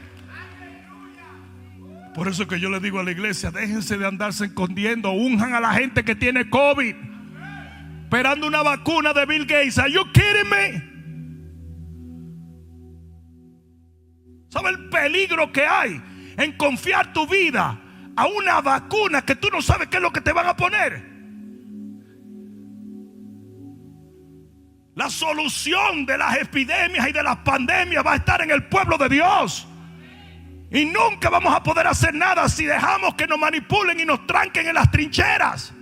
Por eso que yo le digo a la iglesia: déjense de andarse escondiendo, unjan a la gente que tiene COVID, esperando una vacuna de Bill Gates. Are you kidding me? ¿Sabe el peligro que hay en confiar tu vida a una vacuna que tú no sabes qué es lo que te van a poner? La solución de las epidemias y de las pandemias va a estar en el pueblo de Dios. Y nunca vamos a poder hacer nada si dejamos que nos manipulen y nos tranquen en las trincheras.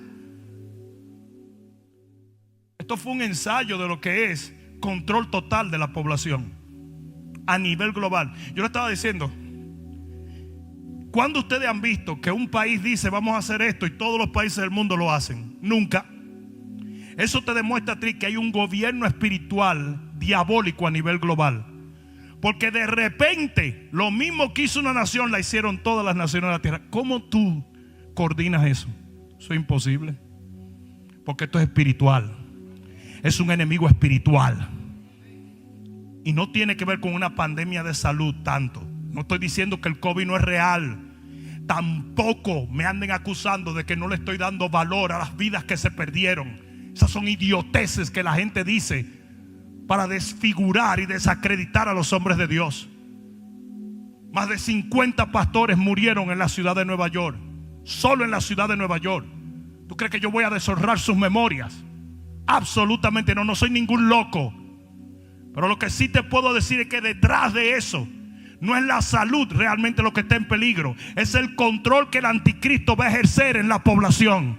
Esto fue un ensayo de lo que es control total de la población a nivel global. Yo le estaba diciendo: ¿cuándo ustedes han visto que un país dice vamos a hacer esto y todos los países del mundo lo hacen? Nunca. Eso te demuestra a ti que hay un gobierno espiritual diabólico a nivel global. Porque de repente lo mismo que hizo una nación, la hicieron todas las naciones de la tierra. ¿Cómo tú coordinas eso? Eso es imposible. Porque esto es espiritual. Es un enemigo espiritual. Y no tiene que ver con una pandemia de salud tanto. No estoy diciendo que el COVID no es real. Tampoco me anden acusando de que no le estoy dando valor a las vidas que se perdieron. Esas son idioteces que la gente dice para desfigurar y desacreditar a los hombres de Dios. Más de 50 pastores murieron en la ciudad de Nueva York. Solo en la ciudad de Nueva York. ¿Tú crees que yo voy a deshonrar sus memorias? Absolutamente no, no soy ningún loco. Pero lo que sí te puedo decir es que detrás de eso no es la salud realmente lo que está en peligro. Es el control que el anticristo va a ejercer en la población.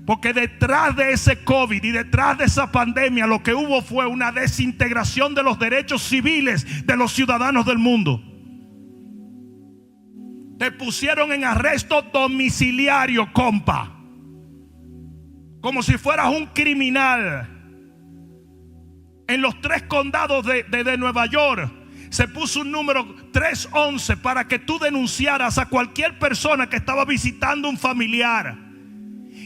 Porque detrás de ese COVID y detrás de esa pandemia lo que hubo fue una desintegración de los derechos civiles de los ciudadanos del mundo. Te pusieron en arresto domiciliario, compa. Como si fueras un criminal. En los 3 condados de Nueva York se puso un número 311 para que tú denunciaras a cualquier persona que estaba visitando un familiar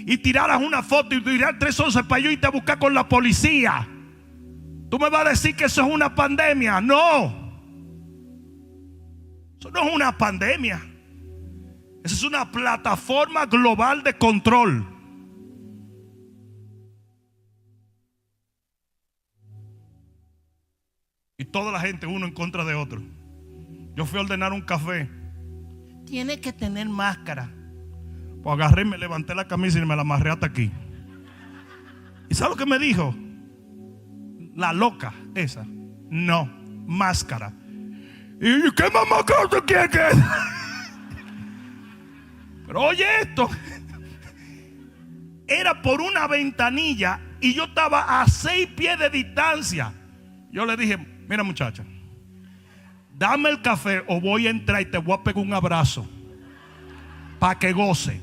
y tiraras una foto y tirar 311 para yo irte a buscar con la policía. Tú me vas a decir que eso es una pandemia. No, eso no es una pandemia. Esa es una plataforma global de control. Y toda la gente uno en contra de otro. Yo fui a ordenar un café. Tiene que tener máscara. Pues agarré y me levanté la camisa y me la amarré hasta aquí. ¿Y sabes lo que me dijo? La loca esa. No, máscara. ¿Y qué más máscara tú quieres que es? Pero oye esto. Era por una ventanilla y yo estaba a 6 pies de distancia. Yo le dije: mira, muchacha, dame el café o voy a entrar y te voy a pegar un abrazo para que goce.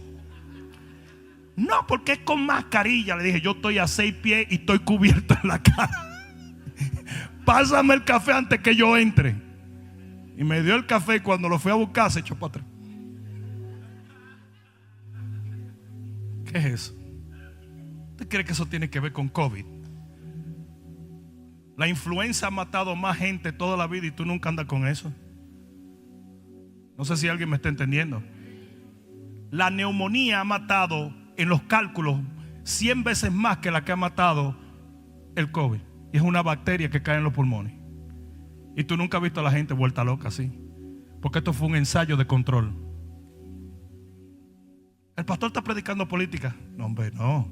No, porque es con mascarilla. Le dije: yo estoy a 6 pies y estoy cubierto en la cara. Pásame el café antes que yo entre. Y me dio el café y cuando lo fui a buscar se echó para atrás. ¿Qué es eso? ¿Usted cree que eso tiene que ver con COVID? La influenza ha matado más gente toda la vida y tú nunca andas con eso. No sé si alguien me está entendiendo. La neumonía ha matado en los cálculos 100 veces más que la que ha matado el COVID. Y es una bacteria que cae en los pulmones. Y tú nunca has visto a la gente vuelta loca así. Porque esto fue un ensayo de control. El pastor está predicando política. No, hombre, no.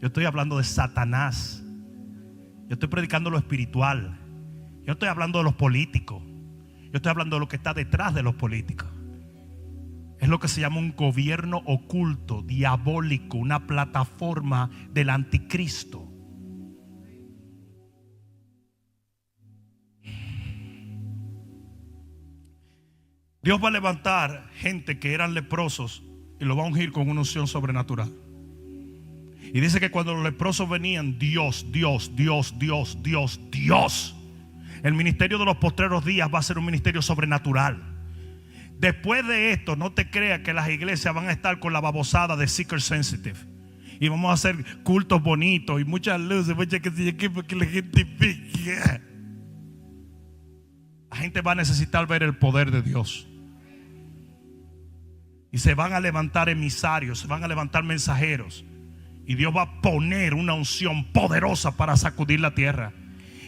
Yo estoy hablando de Satanás. Yo estoy predicando lo espiritual. Yo no estoy hablando de los políticos. Yo estoy hablando de lo que está detrás de los políticos. Es lo que se llama un gobierno oculto, diabólico, una plataforma del anticristo. Dios va a levantar gente que eran leprosos y lo va a ungir con una unción sobrenatural. Y dice que cuando los leprosos venían, Dios. El ministerio de los postreros días va a ser un ministerio sobrenatural. Después de esto, no te creas que las iglesias van a estar con la babosada de seeker sensitive. Y vamos a hacer cultos bonitos y muchas luces, muchas que se equipo que la gente pique. La gente va a necesitar ver el poder de Dios. Y se van a levantar emisarios, se van a levantar mensajeros. Y Dios va a poner una unción poderosa para sacudir la tierra.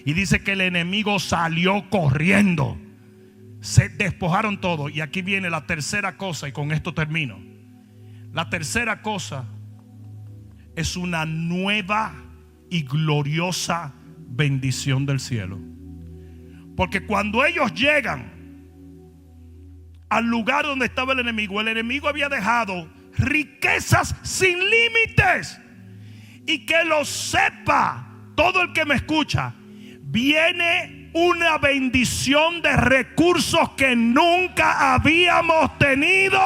Y dice que el enemigo salió corriendo. Se despojaron todo. Y aquí viene la tercera cosa, y con esto termino. La tercera cosa es una nueva y gloriosa bendición del cielo. Porque cuando ellos llegan al lugar donde estaba el enemigo había dejado riquezas sin límites. Y que lo sepa todo el que me escucha, viene una bendición de recursos que nunca habíamos tenido.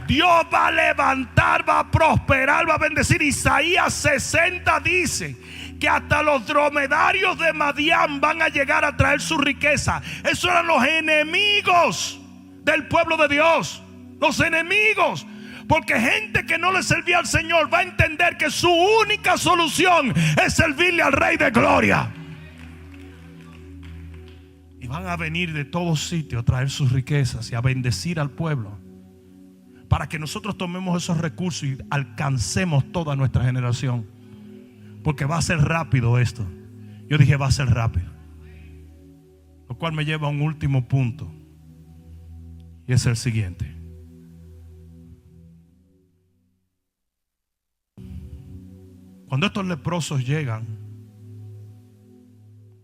Dios va a levantar, va a prosperar, va a bendecir. Isaías 60 dice que hasta los dromedarios de Madián van a llegar a traer su riqueza. Esos eran los enemigos del pueblo de Dios. Los enemigos. Porque gente que no le servía al Señor va a entender que su única solución es servirle al Rey de Gloria. Y van a venir de todos sitios a traer sus riquezas y a bendecir al pueblo, para que nosotros tomemos esos recursos y alcancemos toda nuestra generación. Porque va a ser rápido esto. Yo dije va a ser rápido. Lo cual me lleva a un último punto, y es el siguiente. Cuando estos leprosos llegan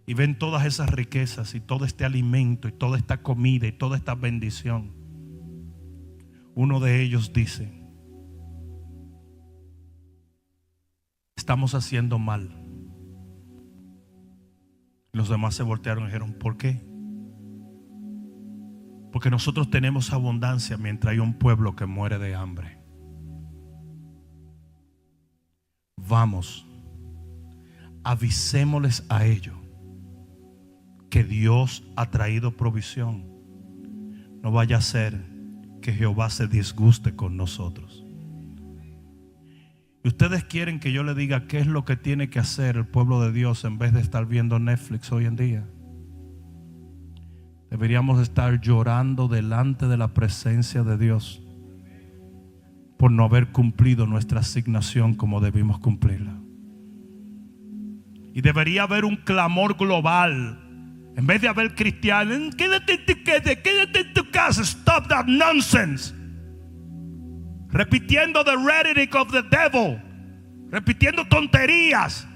y ven todas esas riquezas y todo este alimento y toda esta comida y toda esta bendición, uno de ellos dice: estamos haciendo mal. Los demás se voltearon y dijeron: ¿por qué? Porque nosotros tenemos abundancia mientras hay un pueblo que muere de hambre. Vamos, avisémosles a ellos que Dios ha traído provisión. No vaya a ser que Jehová se disguste con nosotros. Y ustedes quieren que yo le diga qué es lo que tiene que hacer el pueblo de Dios en vez de estar viendo Netflix hoy en día. Deberíamos estar llorando delante de la presencia de Dios por no haber cumplido nuestra asignación como debimos cumplirla. Y debería haber un clamor global. En vez de haber cristianos: quédate en tu casa, stop that nonsense. Repitiendo the rhetoric of the devil, repitiendo tonterías.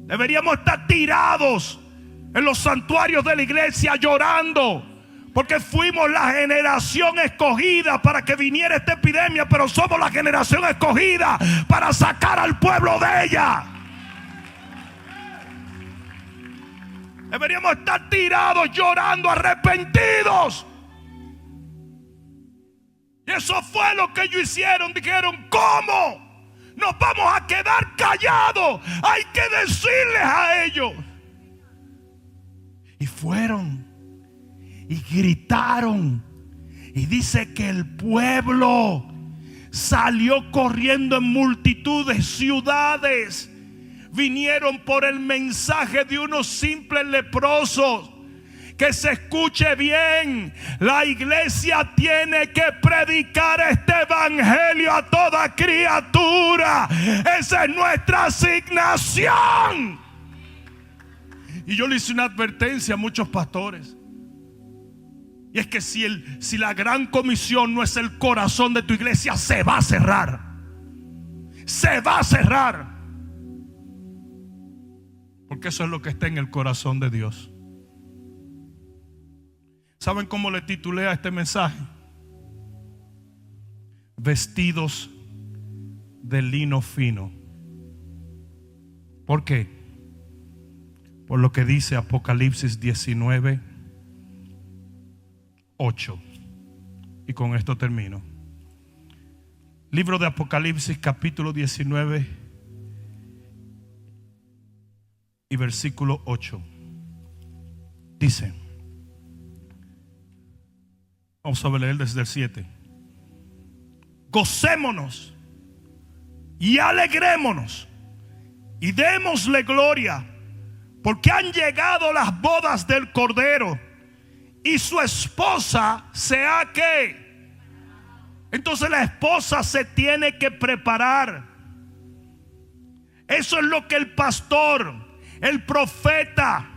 Deberíamos estar tirados en los santuarios de la iglesia llorando, porque fuimos la generación escogida para que viniera esta epidemia, pero somos la generación escogida para sacar al pueblo de ella. Deberíamos estar tirados llorando, arrepentidos. Y eso fue lo que ellos hicieron. Dijeron: ¿cómo nos vamos a quedar callados? Hay que decirles a ellos. Y fueron y gritaron. Y dice que el pueblo salió corriendo en multitudes, ciudades. Vinieron por el mensaje de unos simples leprosos. Que se escuche bien, la iglesia tiene que predicar este evangelio a toda criatura. Esa es nuestra asignación. Y yo le hice una advertencia a muchos pastores, y es que si la gran comisión no es el corazón de tu iglesia, se va a cerrar. Se va a cerrar. Porque eso es lo que está en el corazón de Dios. ¿Saben cómo le titulé a este mensaje? Vestidos de lino fino. ¿Por qué? Por lo que dice Apocalipsis 19, 8. Y con esto termino. Libro de Apocalipsis, capítulo 19 y versículo 8. Dice, vamos a leer desde el 7. Gocémonos y alegrémonos y démosle gloria, porque han llegado las bodas del Cordero y su esposa se ha ¿qué? Entonces la esposa se tiene que preparar. Eso es lo que el pastor, el profeta,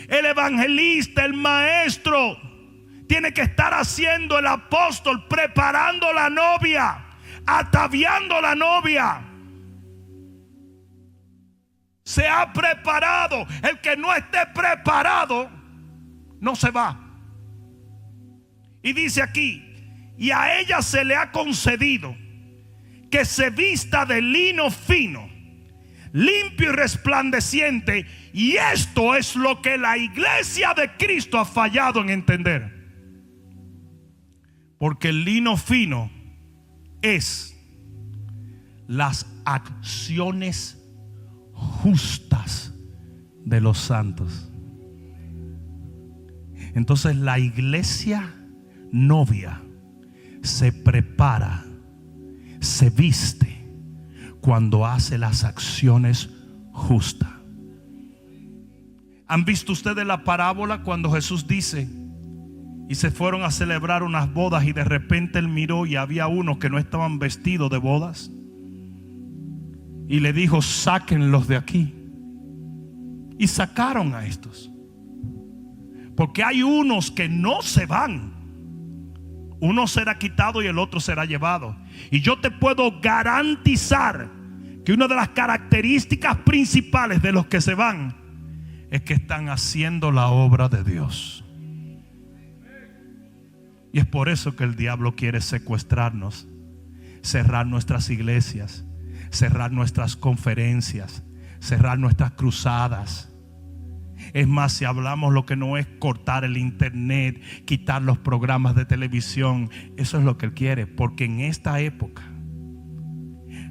el evangelista, el maestro tiene que estar haciendo. El apóstol, preparando la novia, ataviando la novia. Se ha preparado. El que no esté preparado no se va. Y dice aquí, y a ella se le ha concedido que se vista de lino fino, limpio y resplandeciente. Y esto es lo que la iglesia de Cristo ha fallado en entender. Porque el lino fino es las acciones justas de los santos. Entonces la iglesia novia se prepara, se viste cuando hace las acciones justas. ¿Han visto ustedes la parábola cuando Jesús dice: y se fueron a celebrar unas bodas, y de repente él miró y había unos que no estaban vestidos de bodas, y le dijo: sáquenlos de aquí? Y sacaron a estos. Porque hay unos que no se van. Uno será quitado y el otro será llevado. Y yo te puedo garantizar que una de las características principales de los que se van es que están haciendo la obra de Dios. Y es por eso que el diablo quiere secuestrarnos, cerrar nuestras iglesias, cerrar nuestras conferencias, cerrar nuestras cruzadas. Es más, si hablamos lo que no es cortar el internet, quitar los programas de televisión, eso es lo que él quiere. Porque en esta época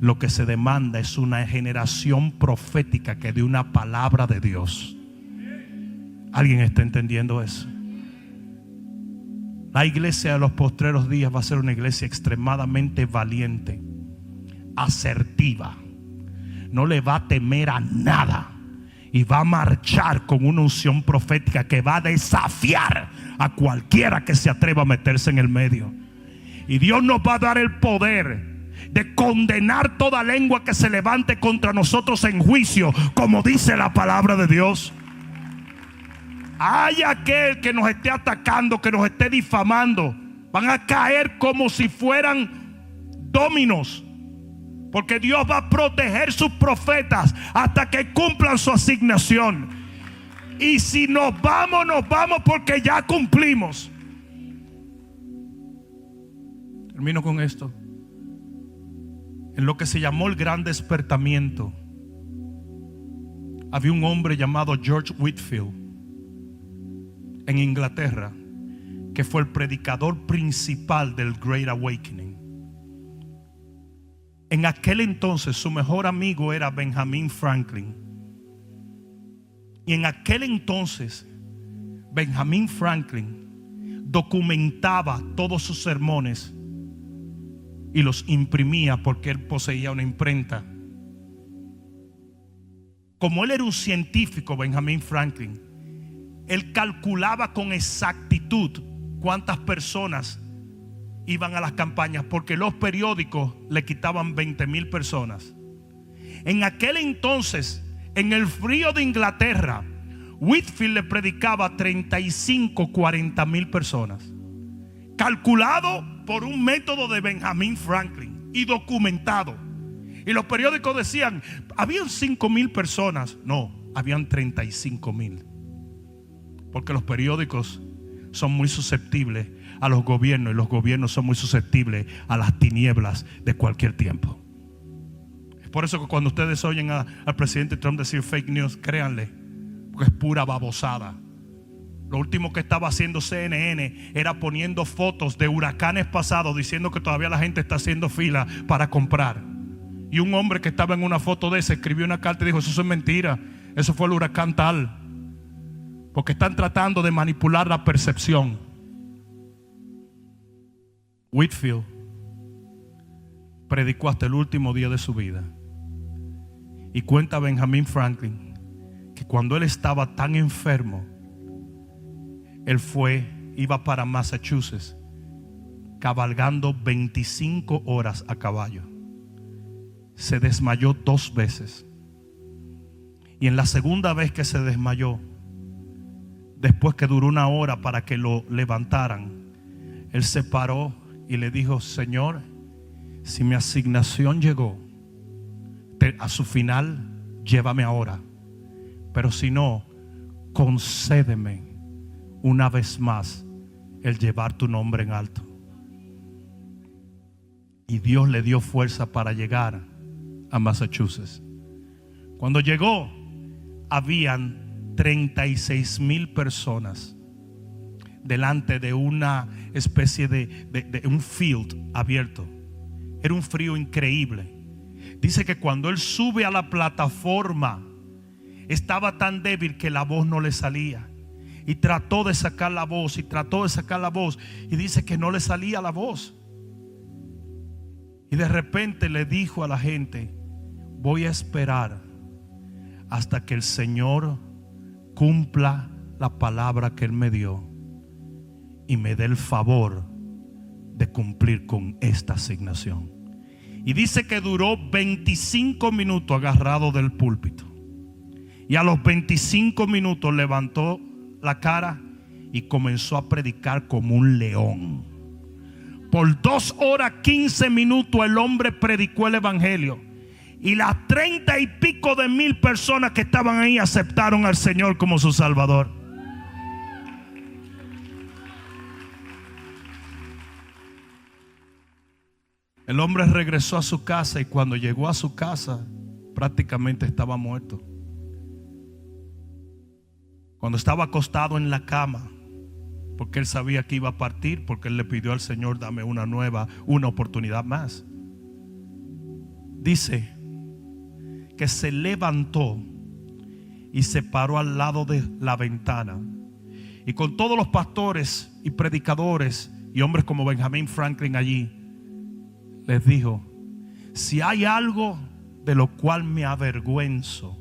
lo que se demanda es una generación profética que dé una palabra de Dios. ¿Alguien está entendiendo eso? La iglesia de los postreros días va a ser una iglesia extremadamente valiente, asertiva. No le va a temer a nada. Y va a marchar con una unción profética que va a desafiar a cualquiera que se atreva a meterse en el medio. Y Dios nos va a dar el poder de condenar toda lengua que se levante contra nosotros en juicio, como dice la palabra de Dios. Hay aquel que nos esté atacando, que nos esté difamando, van a caer como si fueran dominos. Porque Dios va a proteger sus profetas hasta que cumplan su asignación. Y si nos vamos porque ya cumplimos. Termino con esto. En lo que se llamó el gran despertamiento, había un hombre llamado George Whitefield en Inglaterra, que fue el predicador principal del Great Awakening. En aquel entonces su mejor amigo era Benjamin Franklin. Y en aquel entonces Benjamin Franklin documentaba todos sus sermones y los imprimía porque él poseía una imprenta. Como él era un científico, Benjamin Franklin, él calculaba con exactitud cuántas personas iban a las campañas, porque los periódicos le quitaban 20,000 personas. En aquel entonces, en el frío de Inglaterra, Whitefield le predicaba a 35, 40,000 personas, calculado por un método de Benjamin Franklin y documentado. Y los periódicos decían, habían 5,000 personas. No, habían 35,000. Porque los periódicos son muy susceptibles a los gobiernos, y los gobiernos son muy susceptibles a las tinieblas de cualquier tiempo. Es por eso que cuando ustedes oyen al presidente Trump decir fake news, créanle, porque es pura babosada. Lo último que estaba haciendo CNN era poniendo fotos de huracanes pasados, diciendo que todavía la gente está haciendo fila para comprar. Y un hombre que estaba en una foto de esa escribió una carta y dijo, eso es mentira, eso fue el huracán tal. Porque están tratando de manipular la percepción. Whitefield predicó hasta el último día de su vida. Y cuenta Benjamin Franklin que cuando él estaba tan enfermo, él iba para Massachusetts, cabalgando 25 horas a caballo. Se desmayó 2 veces. Y en la segunda vez que se desmayó, después que duró 1 hora para que lo levantaran, él se paró y le dijo, Señor, si mi asignación llegó a su final, llévame ahora. Pero si no, concédeme una vez más el llevar tu nombre en alto. Y Dios le dio fuerza para llegar a Massachusetts. Cuando llegó, habían 36,000 personas delante de una especie de un field abierto. Era un frío increíble. Dice que cuando él sube a la plataforma, estaba tan débil que la voz no le salía. Y trató de sacar la voz, y dice que no le salía la voz. Y de repente le dijo a la gente, voy a esperar hasta que el Señor cumpla la palabra que Él me dio y me dé el favor de cumplir con esta asignación. Y dice que duró 25 minutos agarrado del púlpito. Y a los 25 minutos levantó la cara y comenzó a predicar como un león. Por 2 horas 15 minutos el hombre predicó el evangelio. Y las 30 y pico de mil personas que estaban ahí aceptaron al Señor como su Salvador. El hombre regresó a su casa y cuando llegó a su casa prácticamente estaba muerto. Cuando estaba acostado en la cama, porque él sabía que iba a partir, porque él le pidió al Señor: dame una oportunidad más. Dice que se levantó y se paró al lado de la ventana, y con todos los pastores y predicadores y hombres como Benjamin Franklin allí, les dijo: si hay algo de lo cual me avergüenzo,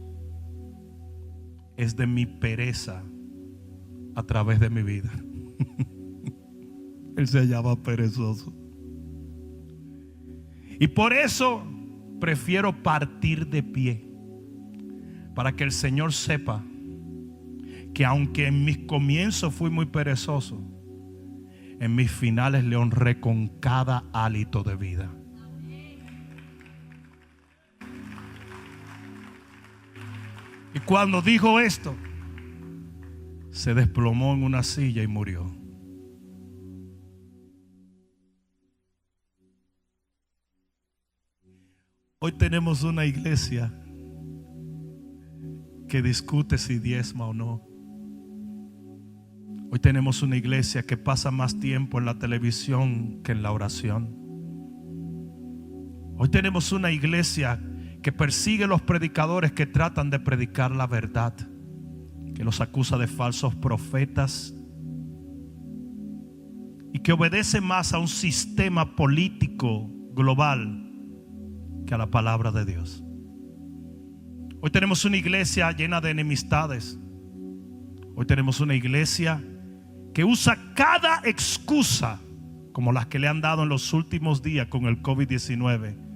es de mi pereza a través de mi vida. Él se hallaba perezoso. Y por eso prefiero partir de pie, para que el Señor sepa que aunque en mis comienzos fui muy perezoso, en mis finales le honré con cada hálito de vida. Y cuando dijo esto, se desplomó en una silla y murió. Hoy tenemos una iglesia que discute si diezma o no. Hoy tenemos una iglesia que pasa más tiempo en la televisión que en la oración. Hoy tenemos una iglesia que persigue a los predicadores que tratan de predicar la verdad, que los acusa de falsos profetas y que obedece más a un sistema político global que a la palabra de Dios. Hoy tenemos una iglesia llena de enemistades. Hoy tenemos una iglesia que usa cada excusa, como las que le han dado en los últimos días con el COVID-19,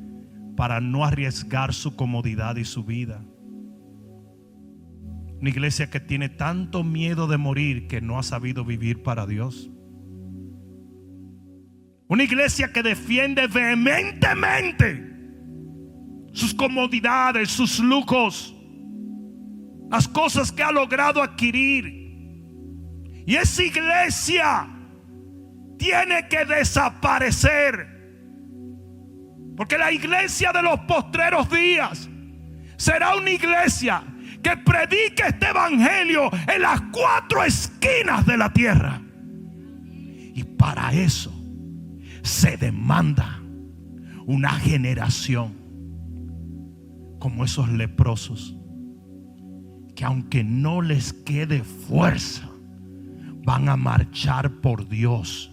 para no arriesgar su comodidad y su vida. Una iglesia que tiene tanto miedo de morir que no ha sabido vivir para Dios. Una iglesia que defiende vehementemente sus comodidades, sus lujos, las cosas que ha logrado adquirir. Y esa iglesia tiene que desaparecer, porque la iglesia de los postreros días será una iglesia que predique este evangelio en las 4 esquinas de la tierra. Y para eso se demanda una generación como esos leprosos, que aunque no les quede fuerza, van a marchar por Dios,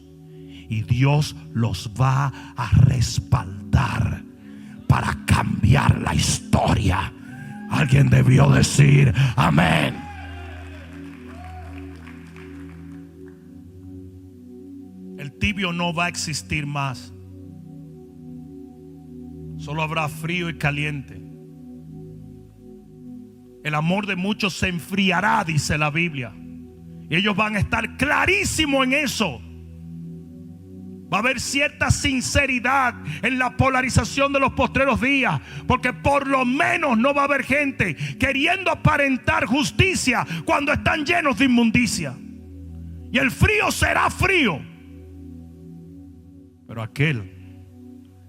y Dios los va a respaldar para cambiar la historia. Alguien debió decir amén. El tibio no va a existir más. Solo habrá frío y caliente. El amor de muchos se enfriará, dice la Biblia. Y ellos van a estar clarísimos en eso. Va a haber cierta sinceridad en la polarización de los postreros días, porque por lo menos no va a haber gente queriendo aparentar justicia cuando están llenos de inmundicia. Y el frío será frío, pero aquel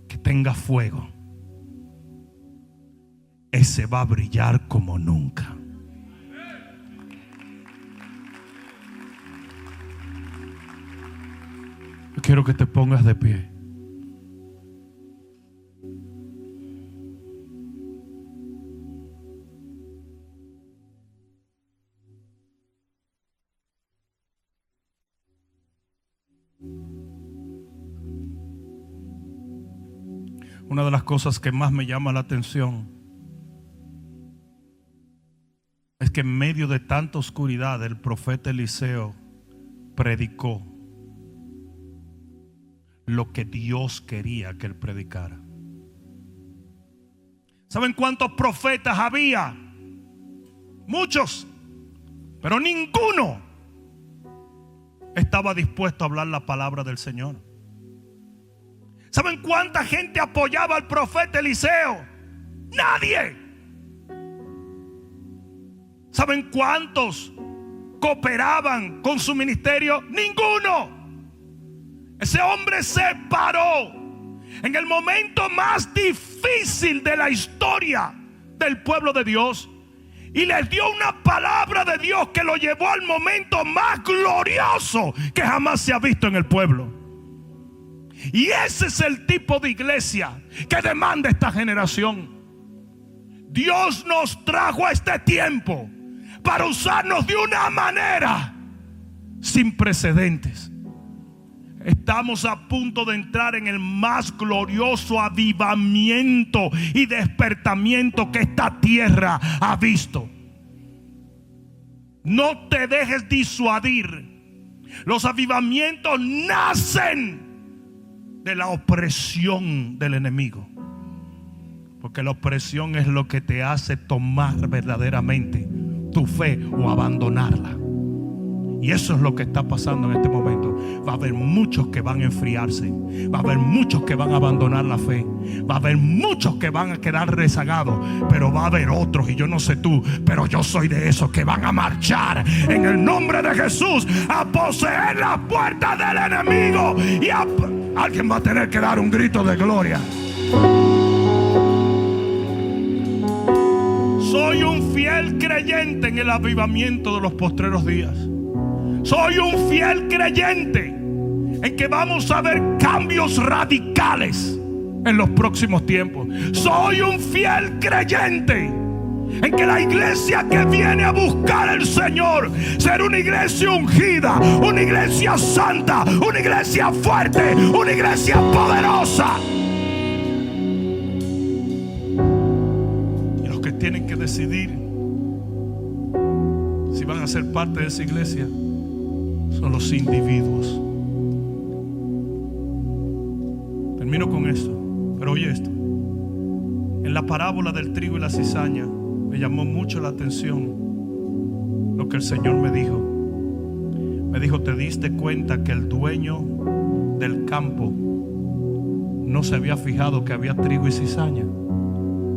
que tenga fuego, ese va a brillar como nunca. Yo quiero que te pongas de pie. Una de las cosas que más me llama la atención es que en medio de tanta oscuridad el profeta Eliseo predicó lo que Dios quería que él predicara. ¿Saben cuántos profetas había? Muchos, pero ninguno estaba dispuesto a hablar la palabra del Señor. ¿Saben cuánta gente apoyaba al profeta Eliseo? Nadie. ¿Saben cuántos cooperaban con su ministerio? Ninguno. Ese hombre se paró en el momento más difícil de la historia del pueblo de Dios y les dio una palabra de Dios que lo llevó al momento más glorioso que jamás se ha visto en el pueblo. Y ese es el tipo de iglesia que demanda esta generación. Dios nos trajo a este tiempo para usarnos de una manera sin precedentes. Estamos a punto de entrar en el más glorioso avivamiento y despertamiento que esta tierra ha visto. No te dejes disuadir. Los avivamientos nacen de la opresión del enemigo, porque la opresión es lo que te hace tomar verdaderamente tu fe o abandonarla. Y eso es lo que está pasando en este momento. Va a haber muchos que van a enfriarse. Va a haber muchos que van a abandonar la fe. Va a haber muchos que van a quedar rezagados. Pero va a haber otros, y yo no sé tú, pero yo soy de esos que van a marchar en el nombre de Jesús a poseer las puertas del enemigo. Y alguien va a tener que dar un grito de gloria. Soy un fiel creyente en el avivamiento de los postreros días. Soy un fiel creyente en que vamos a ver cambios radicales en los próximos tiempos. Soy un fiel creyente en que la iglesia que viene a buscar al Señor será una iglesia ungida, una iglesia santa, una iglesia fuerte, una iglesia poderosa. Y los que tienen que decidir si van a ser parte de esa iglesia son los individuos. Termino con esto, pero oye esto. En la parábola del trigo y la cizaña me llamó mucho la atención lo que el Señor me dijo. Me dijo: ¿te diste cuenta que el dueño del campo no se había fijado que había trigo y cizaña?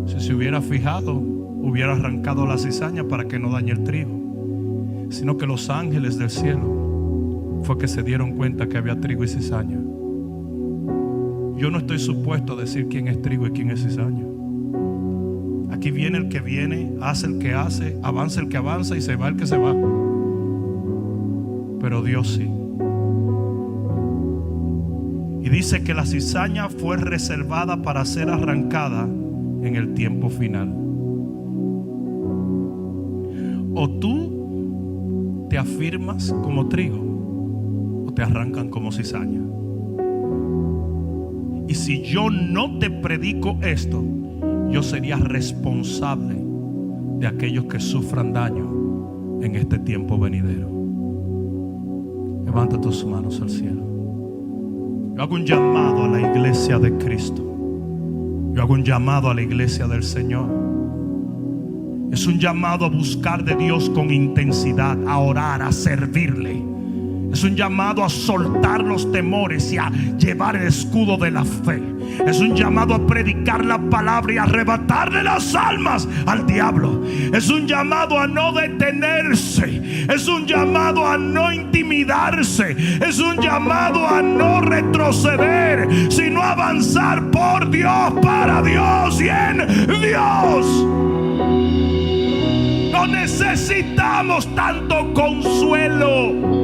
Si se hubiera fijado, hubiera arrancado la cizaña para que no dañe el trigo. Sino que los ángeles del cielo fue que se dieron cuenta que había trigo y cizaña. Yo no estoy supuesto a decir quién es trigo y quién es cizaña. Aquí viene el que viene, hace el que hace, avanza el que avanza y se va el que se va. Pero Dios sí. Y dice que la cizaña fue reservada para ser arrancada en el tiempo final. O tú te afirmas como trigo, te arrancan como cizaña. Y si yo no te predico esto, yo sería responsable de aquellos que sufran daño en este tiempo venidero. Levanta tus manos al cielo. Yo hago un llamado a la iglesia de Cristo. Yo hago un llamado a la iglesia del Señor. Es un llamado a buscar de Dios con intensidad, a orar, a servirle. Es un llamado a soltar los temores y a llevar el escudo de la fe. Es un llamado a predicar la palabra y a arrebatarle las almas al diablo. Es un llamado a no detenerse. Es un llamado a no intimidarse. Es un llamado a no retroceder, sino avanzar por Dios, para Dios y en Dios. No necesitamos tanto consuelo.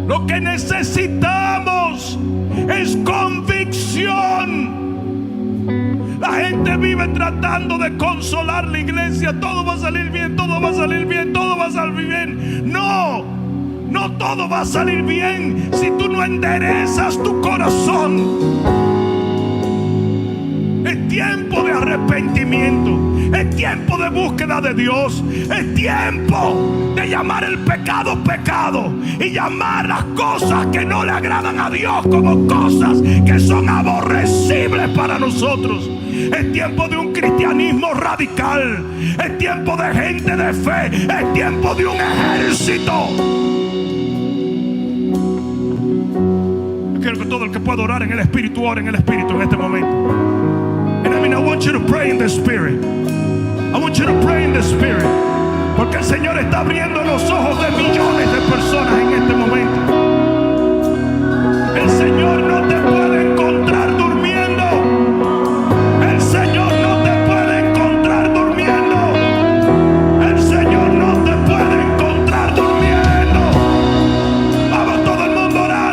Lo que necesitamos es convicción. La gente vive tratando de consolar la iglesia. Todo va a salir bien, todo va a salir bien, todo va a salir bien. No, no todo va a salir bien si tú no enderezas tu corazón. Es tiempo de arrepentimiento. Es tiempo de búsqueda de Dios. Es tiempo de llamar el pecado pecado y llamar las cosas que no le agradan a Dios como cosas que son aborrecibles para nosotros. Es tiempo de un cristianismo radical. Es tiempo de gente de fe. Es tiempo de un ejército. quiero que todo el que pueda orar en el Espíritu ore en el Espíritu en este momento. And I mean, I want you to pray in the Spirit. I want you to pray in the Spirit. Porque el Señor está abriendo los ojos de millones de personas en este momento. El Señor no te puede encontrar durmiendo. El Señor no te puede encontrar durmiendo. El Señor no te puede encontrar durmiendo. Vamos todo el mundo orando.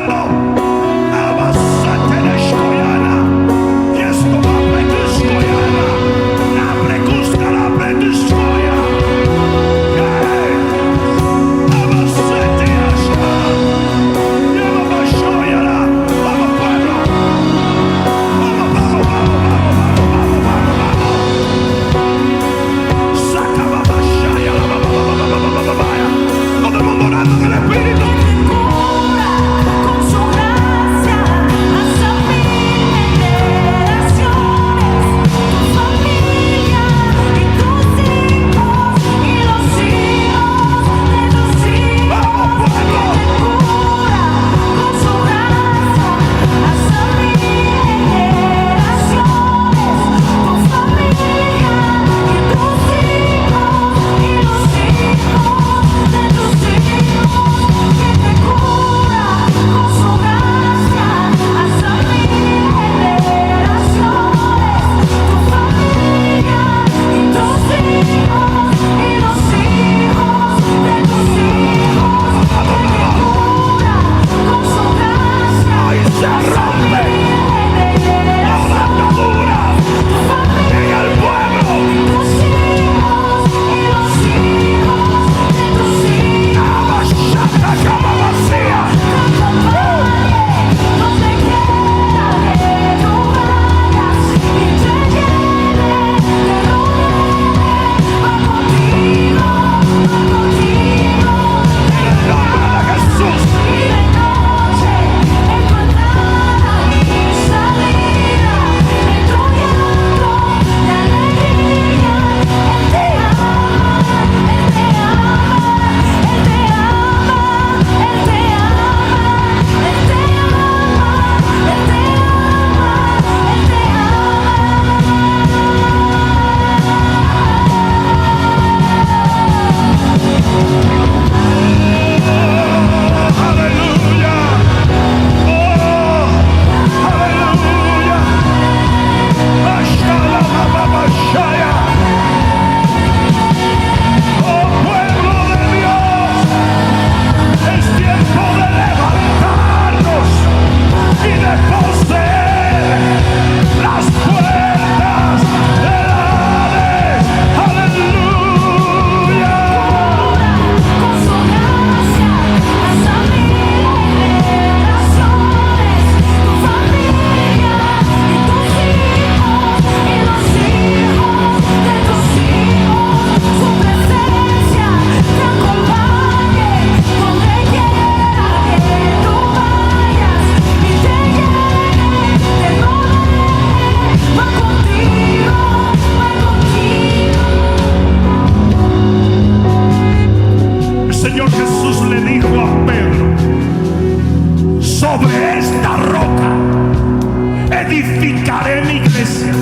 edificaré mi iglesia.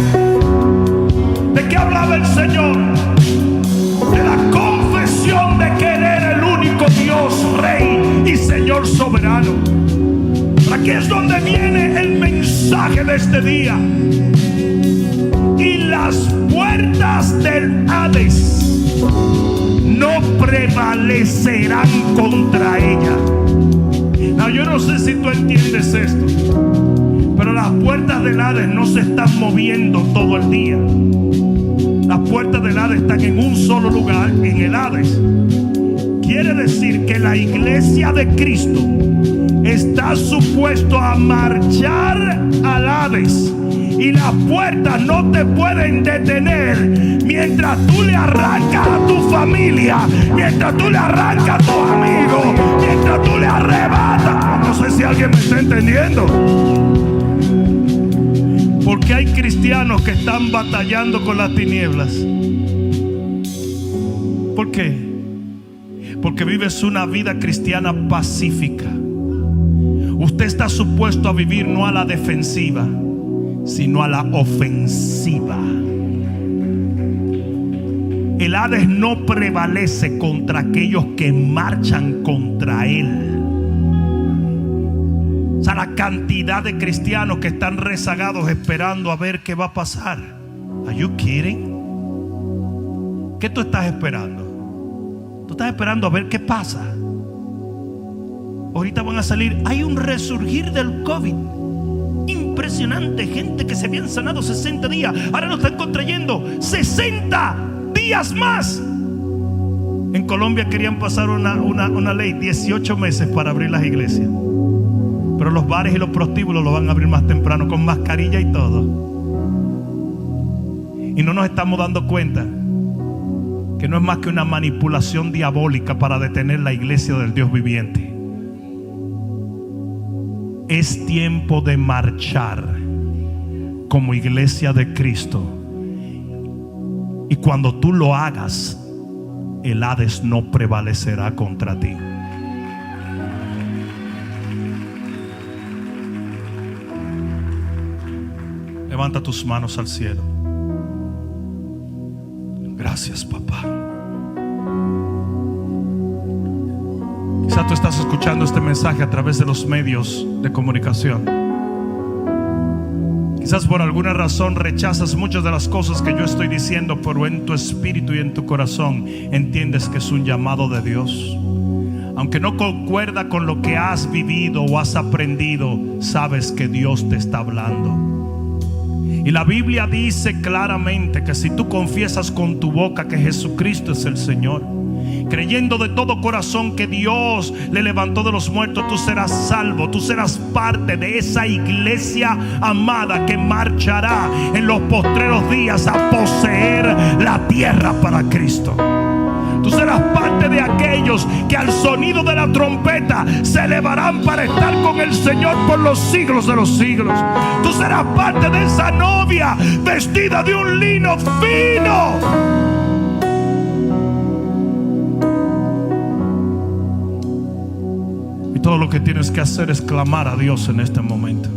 ¿De qué hablaba el Señor? De la confesión de que Él era el único Dios, Rey y Señor soberano. Aquí es donde viene el mensaje de este día. Y las puertas del Hades no prevalecerán contra ella. No, yo no sé si tú entiendes esto, pero las puertas del Hades no se están moviendo todo el día. Las puertas del Hades están en un solo lugar, en el Hades. Quiere decir que la iglesia de Cristo está supuesto a marchar al Hades. Y las puertas no te pueden detener mientras tú le arrancas a tu familia, mientras tú le arrancas a tus amigos, mientras tú le arrebatas. No sé si alguien me está entendiendo. Porque hay cristianos que están batallando con las tinieblas. ¿Por qué? Porque vives una vida cristiana pacífica. Usted está supuesto a vivir no a la defensiva, sino a la ofensiva. El Hades no prevalece contra aquellos que marchan contra él. O sea, la cantidad de cristianos que están rezagados esperando a ver qué va a pasar. Are you kidding? ¿Qué tú estás esperando? Tú estás esperando a ver qué pasa. Ahorita van a salir. Hay un resurgir del COVID impresionante. Gente que se habían sanado 60 días, ahora lo están contrayendo 60 días más. En Colombia querían pasar una ley, 18 meses para abrir las iglesias, pero los bares y los prostíbulos lo van a abrir más temprano, con mascarilla y todo. Y no nos estamos dando cuenta que no es más que una manipulación diabólica para detener la iglesia del Dios viviente. Es tiempo de marchar como iglesia de Cristo. Y cuando tú lo hagas, el Hades no prevalecerá contra ti. Levanta tus manos al cielo. Gracias, papá. Quizás tú estás escuchando este mensaje a través de los medios de comunicación. Quizás por alguna razón rechazas muchas de las cosas que yo estoy diciendo, pero en tu espíritu y en tu corazón entiendes que es un llamado de Dios. Aunque no concuerda con lo que has vivido o has aprendido, sabes que Dios te está hablando. Y la Biblia dice claramente que si tú confiesas con tu boca que Jesucristo es el Señor, creyendo de todo corazón que Dios le levantó de los muertos, tú serás salvo. Tú serás parte de esa iglesia amada que marchará en los postreros días a poseer la tierra para Cristo. Tú serás parte de aquellos que al sonido de la trompeta se elevarán para estar con el Señor por los siglos de los siglos. Tú serás parte de esa novia vestida de un lino fino. Y todo lo que tienes que hacer es clamar a Dios en este momento.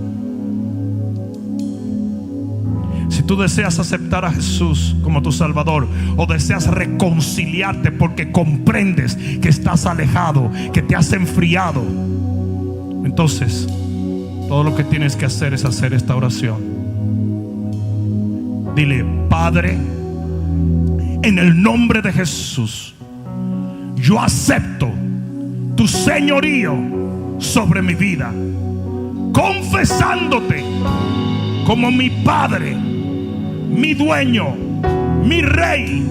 Si tú deseas aceptar a Jesús como tu Salvador, o deseas reconciliarte porque comprendes que estás alejado, que te has enfriado, entonces todo lo que tienes que hacer es hacer esta oración. Dile: Padre, en el nombre de Jesús, yo acepto tu señorío sobre mi vida, confesándote como mi Padre, mi dueño, mi Rey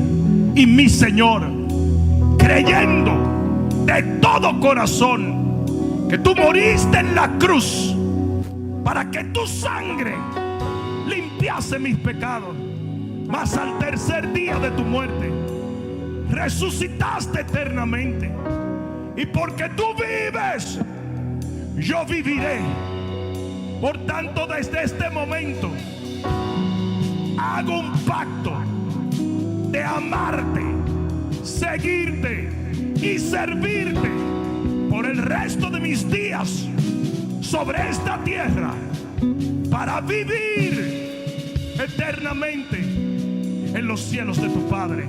y mi Señor, creyendo de todo corazón que tú moriste en la cruz para que tu sangre limpiase mis pecados, mas al tercer día de tu muerte resucitaste eternamente. Y porque tú vives, yo viviré. Por tanto, desde este momento hago un pacto de amarte, seguirte y servirte por el resto de mis días sobre esta tierra, para vivir eternamente en los cielos de tu Padre.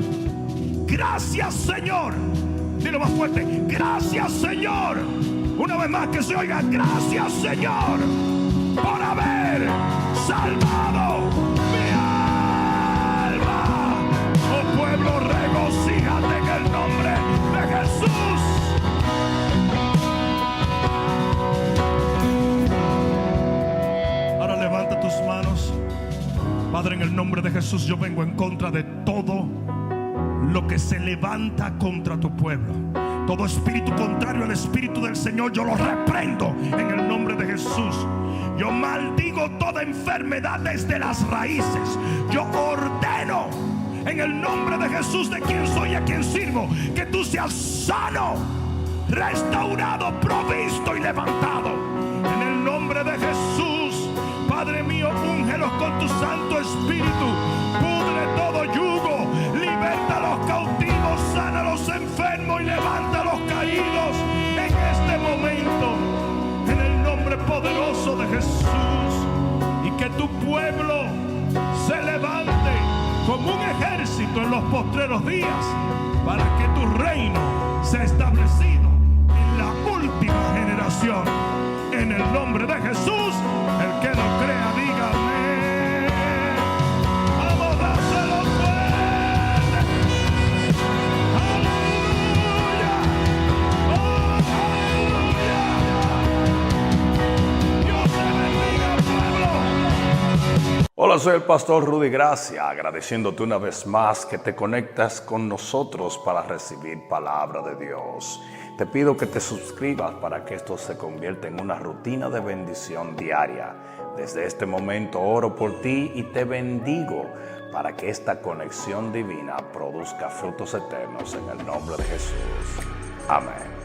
Gracias, Señor. Dilo más fuerte: gracias, Señor. Una vez más, que se oiga: gracias, Señor, por haber salvado mi alma. Oh pueblo, regocíjate en el nombre de Jesús. Ahora levanta tus manos. Padre, en el nombre de Jesús, yo vengo en contra de todo lo que se levanta contra tu pueblo. Todo espíritu contrario al espíritu del Señor, yo lo reprendo en el nombre de Jesús. Yo maldigo toda enfermedad desde las raíces. Yo ordeno en el nombre de Jesús, de quien soy y a quien sirvo, que tú seas sano, restaurado, provisto y levantado en el nombre de Jesús. Padre mío, úngelos con tu Santo Espíritu. Pudre todo yugo, liberta a los cautivos, sana a los enfermos y levanta a los caídos en este momento, en el nombre tu pueblo se levante como un ejército en los postreros días, para que tu reino sea establecido en la última generación. En el nombre de Jesús, el que lo crea, diga amén. Vamos, dáselo fuerte. Aleluya. Oh, aleluya. Dios te bendiga, pueblo. Hola, soy el pastor Rudy Gracia, agradeciéndote una vez más que te conectas con nosotros para recibir palabra de Dios. Te pido que te suscribas para que esto se convierta en una rutina de bendición diaria. Desde este momento oro por ti y te bendigo para que esta conexión divina produzca frutos eternos en el nombre de Jesús. Amén.